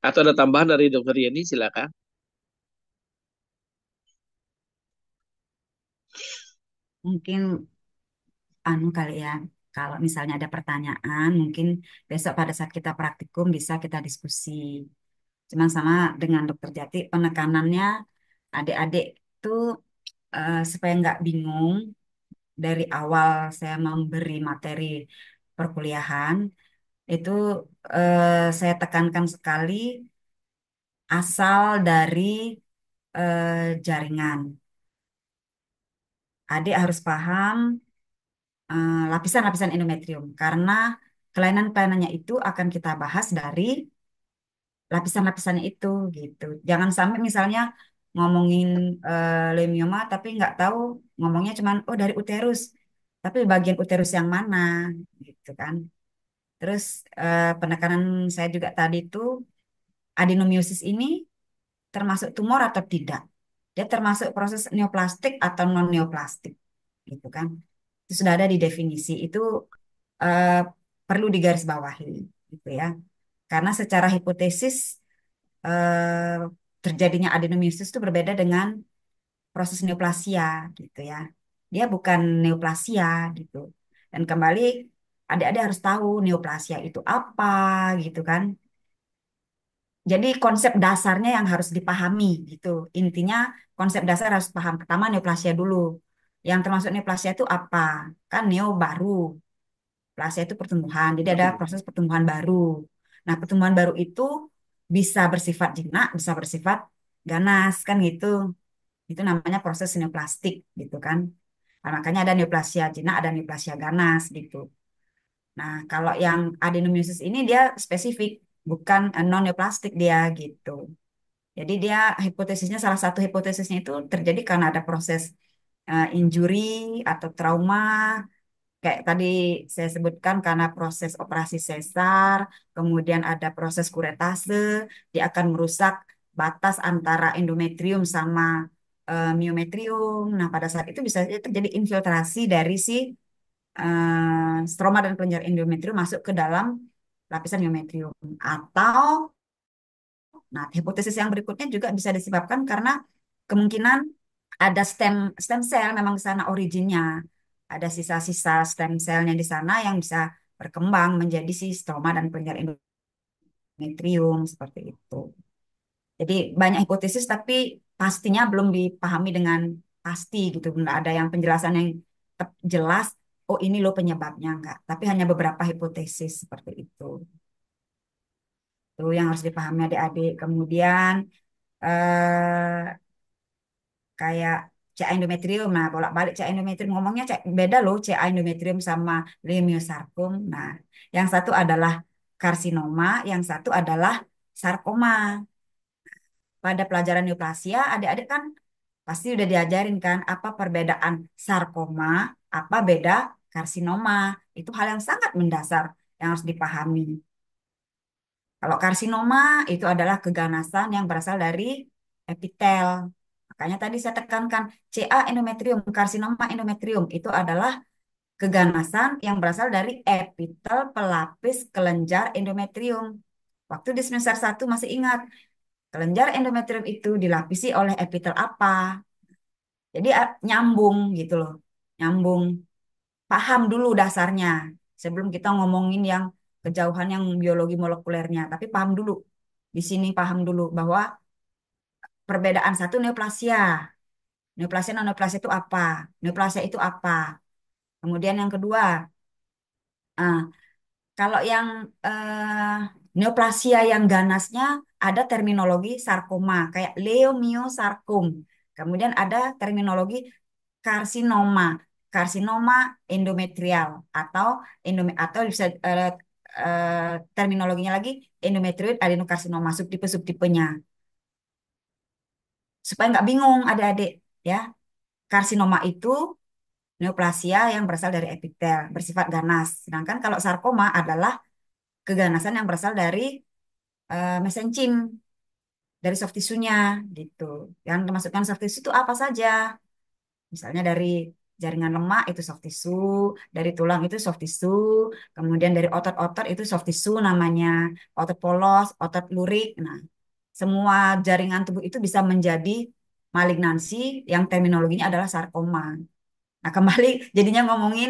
Atau ada tambahan dari dokter Yeni, silakan. Mungkin anu kali ya, kalau misalnya ada pertanyaan, mungkin besok pada saat kita praktikum bisa kita diskusi. Cuman sama dengan dokter Jati, penekanannya adik-adik tuh supaya nggak bingung dari awal saya memberi materi perkuliahan, itu saya tekankan sekali asal dari jaringan. Adik harus paham lapisan-lapisan endometrium karena kelainan-kelainannya itu akan kita bahas dari lapisan-lapisannya itu gitu. Jangan sampai misalnya ngomongin leukemia tapi nggak tahu ngomongnya cuman oh dari uterus, tapi bagian uterus yang mana gitu kan. Terus penekanan saya juga tadi itu adenomiosis ini termasuk tumor atau tidak? Dia termasuk proses neoplastik atau non neoplastik gitu kan. Itu sudah ada di definisi. Itu eh, perlu digarisbawahi gitu ya. Karena secara hipotesis eh, terjadinya adenomiosis itu berbeda dengan proses neoplasia gitu ya. Dia bukan neoplasia gitu. Dan kembali adik-adik harus tahu neoplasia itu apa gitu kan. Jadi konsep dasarnya yang harus dipahami gitu. Intinya konsep dasar harus paham. Pertama neoplasia dulu. Yang termasuk neoplasia itu apa? Kan neo baru. Plasia itu pertumbuhan. Jadi ada proses pertumbuhan baru. Nah, pertumbuhan baru itu bisa bersifat jinak, bisa bersifat ganas kan gitu. Itu namanya proses neoplastik gitu kan. Nah, makanya ada neoplasia jinak, ada neoplasia ganas gitu. Nah, kalau yang adenomiosis ini dia spesifik, bukan non-neoplastik dia gitu. Jadi dia hipotesisnya salah satu hipotesisnya itu terjadi karena ada proses injury atau trauma kayak tadi saya sebutkan karena proses operasi sesar, kemudian ada proses kuretase, dia akan merusak batas antara endometrium sama miometrium. Nah, pada saat itu bisa saja terjadi infiltrasi dari si stroma dan kelenjar endometrium masuk ke dalam lapisan miometrium. Atau, nah, hipotesis yang berikutnya juga bisa disebabkan karena kemungkinan ada stem cell memang di sana originnya. Ada sisa-sisa stem cellnya di sana yang bisa berkembang menjadi si stroma dan kelenjar endometrium seperti itu. Jadi banyak hipotesis tapi pastinya belum dipahami dengan pasti gitu. Nggak ada yang penjelasan yang jelas, oh ini loh penyebabnya enggak. Tapi hanya beberapa hipotesis seperti itu. Itu yang harus dipahami adik-adik. Kemudian eh, kayak CA endometrium. Nah, bolak-balik CA endometrium ngomongnya beda loh CA endometrium sama leiomyosarkom. Nah, yang satu adalah karsinoma, yang satu adalah sarkoma. Pada pelajaran neoplasia, adik-adik kan pasti udah diajarin kan apa perbedaan sarkoma, apa beda karsinoma. Itu hal yang sangat mendasar yang harus dipahami. Kalau karsinoma itu adalah keganasan yang berasal dari epitel. Makanya tadi saya tekankan CA endometrium, karsinoma endometrium itu adalah keganasan yang berasal dari epitel pelapis kelenjar endometrium. Waktu di semester 1 masih ingat, kelenjar endometrium itu dilapisi oleh epitel apa? Jadi nyambung gitu loh. Nyambung. Paham dulu dasarnya sebelum kita ngomongin yang kejauhan yang biologi molekulernya, tapi paham dulu. Di sini paham dulu bahwa perbedaan satu neoplasia. Neoplasia non neoplasia itu apa? Neoplasia itu apa? Kemudian yang kedua, ah, kalau yang neoplasia yang ganasnya ada terminologi sarkoma kayak leiomyosarkom. Kemudian ada terminologi karsinoma, karsinoma endometrial atau atau bisa terminologinya lagi endometrioid adenokarsinoma subtipe-subtipenya. Supaya nggak bingung adik-adik ya. Karsinoma itu neoplasia yang berasal dari epitel, bersifat ganas. Sedangkan kalau sarkoma adalah keganasan yang berasal dari mesenchim, dari soft tissue-nya gitu. Yang dimasukkan soft tissue itu apa saja? Misalnya dari jaringan lemak itu soft tissue, dari tulang itu soft tissue, kemudian dari otot-otot itu soft tissue namanya, otot polos, otot lurik. Nah, semua jaringan tubuh itu bisa menjadi malignansi yang terminologinya adalah sarkoma. Nah, kembali jadinya ngomongin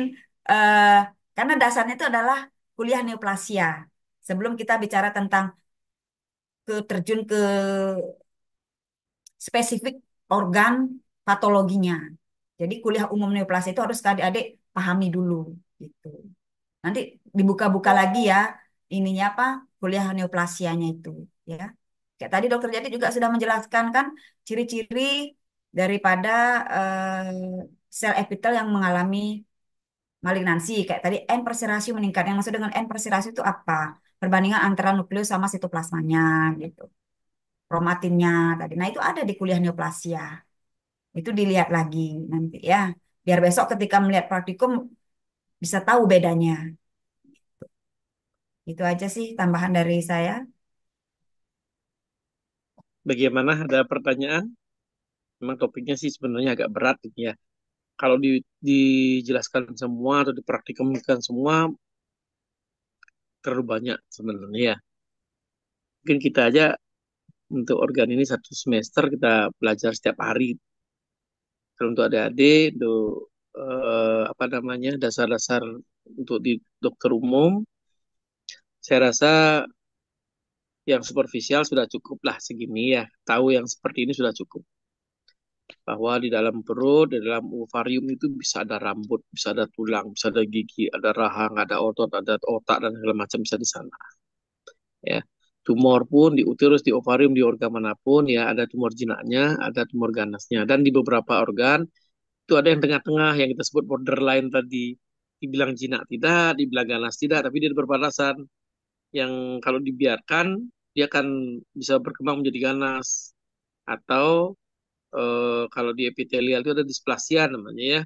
eh, karena dasarnya itu adalah kuliah neoplasia. Sebelum kita bicara tentang terjun ke spesifik organ patologinya. Jadi kuliah umum neoplasia itu harus adik-adik pahami dulu gitu. Nanti dibuka-buka lagi ya ininya apa kuliah neoplasianya itu ya. Kayak tadi Dokter Jati juga sudah menjelaskan kan ciri-ciri daripada sel epitel yang mengalami malignansi. Kayak tadi N per C rasio meningkat. Yang maksud dengan N per C rasio itu apa? Perbandingan antara nukleus sama sitoplasmanya gitu. Kromatinnya tadi. Nah itu ada di kuliah neoplasia. Itu dilihat lagi nanti ya. Biar besok ketika melihat praktikum bisa tahu bedanya. Itu aja sih tambahan dari saya. Bagaimana, ada pertanyaan? Memang topiknya sih sebenarnya agak berat gitu ya. Kalau dijelaskan semua atau dipraktikumkan semua terlalu banyak sebenarnya ya. Mungkin kita aja untuk organ ini satu semester kita belajar setiap hari. Kalau untuk adik-adik, untuk apa namanya dasar-dasar untuk di dokter umum, saya rasa yang superficial sudah cukup lah segini ya. Tahu yang seperti ini sudah cukup. Bahwa di dalam perut, di dalam ovarium itu bisa ada rambut, bisa ada tulang, bisa ada gigi, ada rahang, ada otot, ada otak dan segala macam bisa di sana. Ya, tumor pun di uterus, di ovarium, di organ manapun ya ada tumor jinaknya, ada tumor ganasnya, dan di beberapa organ itu ada yang tengah-tengah yang kita sebut borderline tadi. Dibilang jinak tidak, dibilang ganas tidak, tapi dia berbatasan. Yang kalau dibiarkan dia akan bisa berkembang menjadi ganas. Atau kalau di epitelial itu ada displasia namanya ya.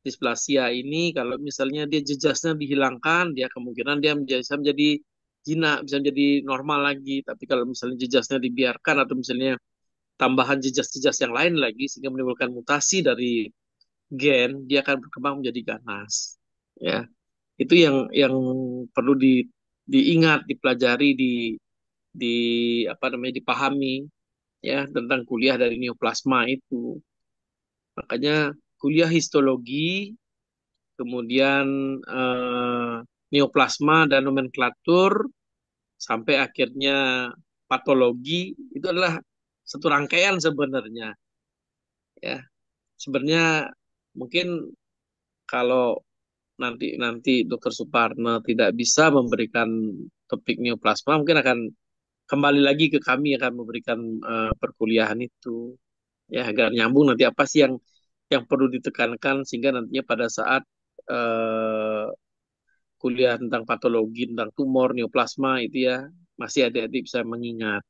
Displasia ini kalau misalnya dia jejasnya dihilangkan, dia kemungkinan dia bisa menjadi jinak, bisa menjadi normal lagi. Tapi kalau misalnya jejasnya dibiarkan atau misalnya tambahan jejas-jejas yang lain lagi sehingga menimbulkan mutasi dari gen, dia akan berkembang menjadi ganas. Ya, itu yang perlu diingat, dipelajari, di apa namanya dipahami ya tentang kuliah dari neoplasma itu. Makanya kuliah histologi, kemudian eh, neoplasma dan nomenklatur sampai akhirnya patologi itu adalah satu rangkaian sebenarnya ya. Sebenarnya mungkin kalau nanti nanti Dokter Suparno tidak bisa memberikan topik neoplasma, mungkin akan kembali lagi ke kami akan memberikan perkuliahan itu ya agar nyambung nanti apa sih yang perlu ditekankan sehingga nantinya pada saat eh, kuliah tentang patologi tentang tumor neoplasma itu ya masih adik-adik bisa mengingat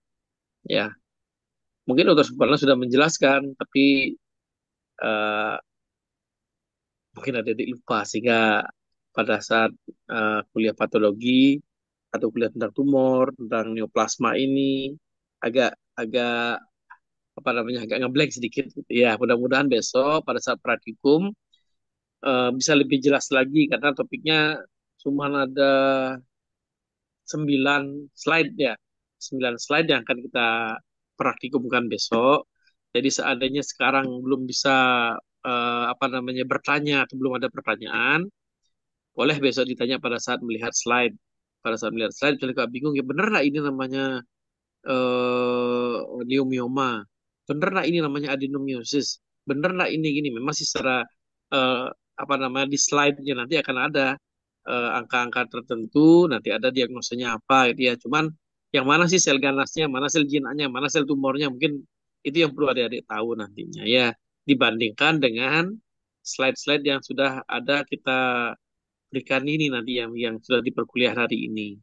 ya. Mungkin Dokter Suparno sudah menjelaskan tapi eh, mungkin adik-adik lupa sehingga pada saat kuliah patologi atau kuliah tentang tumor, tentang neoplasma ini agak agak apa namanya agak ngeblank sedikit gitu. Ya, mudah-mudahan besok pada saat praktikum bisa lebih jelas lagi karena topiknya cuma ada 9 slide ya. 9 slide yang akan kita praktikumkan besok. Jadi seandainya sekarang belum bisa apa namanya bertanya atau belum ada pertanyaan, boleh besok ditanya pada saat melihat slide. Pada saat melihat slide, misalnya kalau bingung, ya bener nggak ini namanya leukemioma? bener nggak ini namanya adenomyosis, bener nggak ini gini. Memang sih secara eh, apa namanya di slide-nya nanti akan ada angka-angka tertentu, nanti ada diagnosanya apa gitu ya. Cuman yang mana sih sel ganasnya, mana sel jinaknya, mana sel tumornya, mungkin itu yang perlu adik-adik tahu nantinya ya, dibandingkan dengan slide-slide yang sudah ada kita berikan ini nanti yang sudah di perkuliahan hari ini.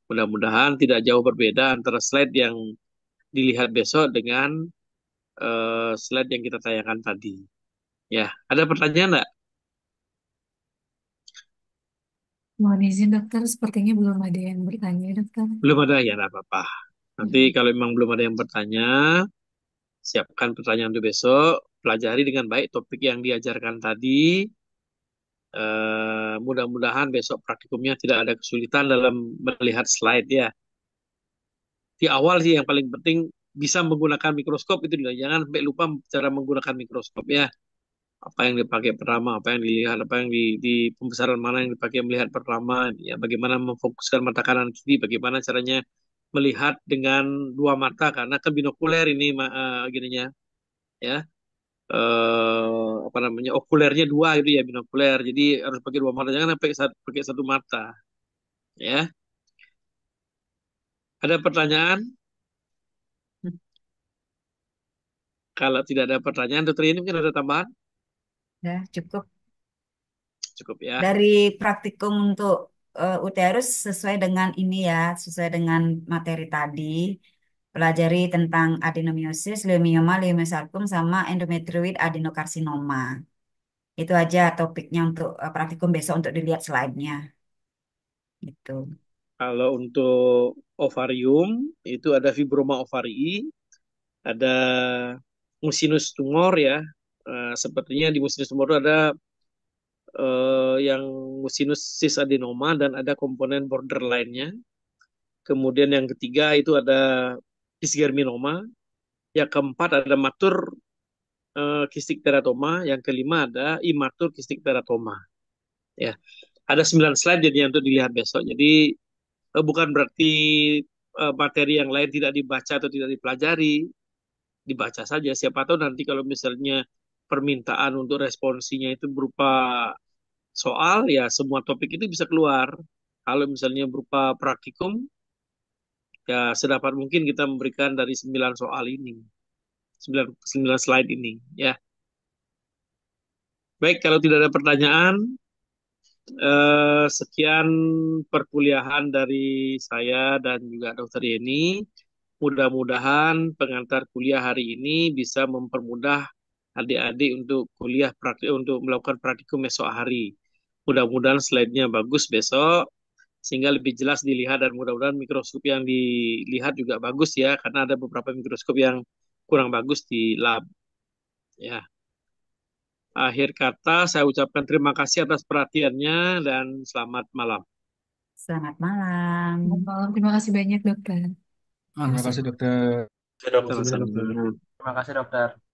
Mudah-mudahan tidak jauh berbeda antara slide yang dilihat besok dengan slide yang kita tayangkan tadi. Ya, ada pertanyaan nggak? Mohon izin dokter, sepertinya belum ada yang bertanya dokter. Belum ada ya, nggak apa-apa. Nanti Mm-mm. kalau memang belum ada yang bertanya, siapkan pertanyaan untuk besok, pelajari dengan baik topik yang diajarkan tadi. Mudah-mudahan besok praktikumnya tidak ada kesulitan dalam melihat slide ya. Di awal sih yang paling penting bisa menggunakan mikroskop itu dulu. Jangan sampai lupa cara menggunakan mikroskop ya. Apa yang dipakai pertama, apa yang dilihat, apa yang di pembesaran mana yang dipakai melihat pertama, ya bagaimana memfokuskan mata kanan kiri, bagaimana caranya melihat dengan dua mata karena kan binokuler ini gininya ya. Apa namanya okulernya dua itu ya binokuler, jadi harus pakai dua mata, jangan sampai pakai satu mata ya. Ada pertanyaan? Kalau tidak ada pertanyaan, dokter ini mungkin ada tambahan? Ya, cukup. Cukup ya. Dari praktikum untuk uterus sesuai dengan ini ya, sesuai dengan materi tadi. Pelajari tentang adenomyosis, leukemia, leukemia sama endometrioid adenokarsinoma. Itu aja topiknya untuk praktikum besok untuk dilihat slide-nya. Gitu. Kalau untuk ovarium itu ada fibroma ovarii, ada mucinous tumor ya. Sepertinya di mucinous tumor itu ada yang mucinous cis adenoma dan ada komponen borderline-nya. Kemudian yang ketiga itu ada dysgerminoma. Yang keempat ada matur kistik teratoma. Yang kelima ada imatur kistik teratoma. Ya, ada 9 slide jadi untuk dilihat besok. Jadi bukan berarti materi yang lain tidak dibaca atau tidak dipelajari, dibaca saja. Siapa tahu nanti kalau misalnya permintaan untuk responsinya itu berupa soal, ya semua topik itu bisa keluar. Kalau misalnya berupa praktikum, ya sedapat mungkin kita memberikan dari 9 soal ini, 9 slide ini. Ya, baik kalau tidak ada pertanyaan, sekian perkuliahan dari saya dan juga Dokter Yeni. Mudah-mudahan pengantar kuliah hari ini bisa mempermudah adik-adik untuk kuliah praktik untuk melakukan praktikum esok hari. Mudah-mudahan slide-nya bagus besok sehingga lebih jelas dilihat dan mudah-mudahan mikroskop yang dilihat juga bagus ya karena ada beberapa mikroskop yang kurang bagus di lab ya. Akhir kata saya ucapkan terima kasih atas perhatiannya dan selamat malam. Selamat malam. Selamat malam, terima kasih banyak dokter. Terima kasih dokter. Oke, dok. Sama-sama. Sama-sama. Terima kasih, dokter.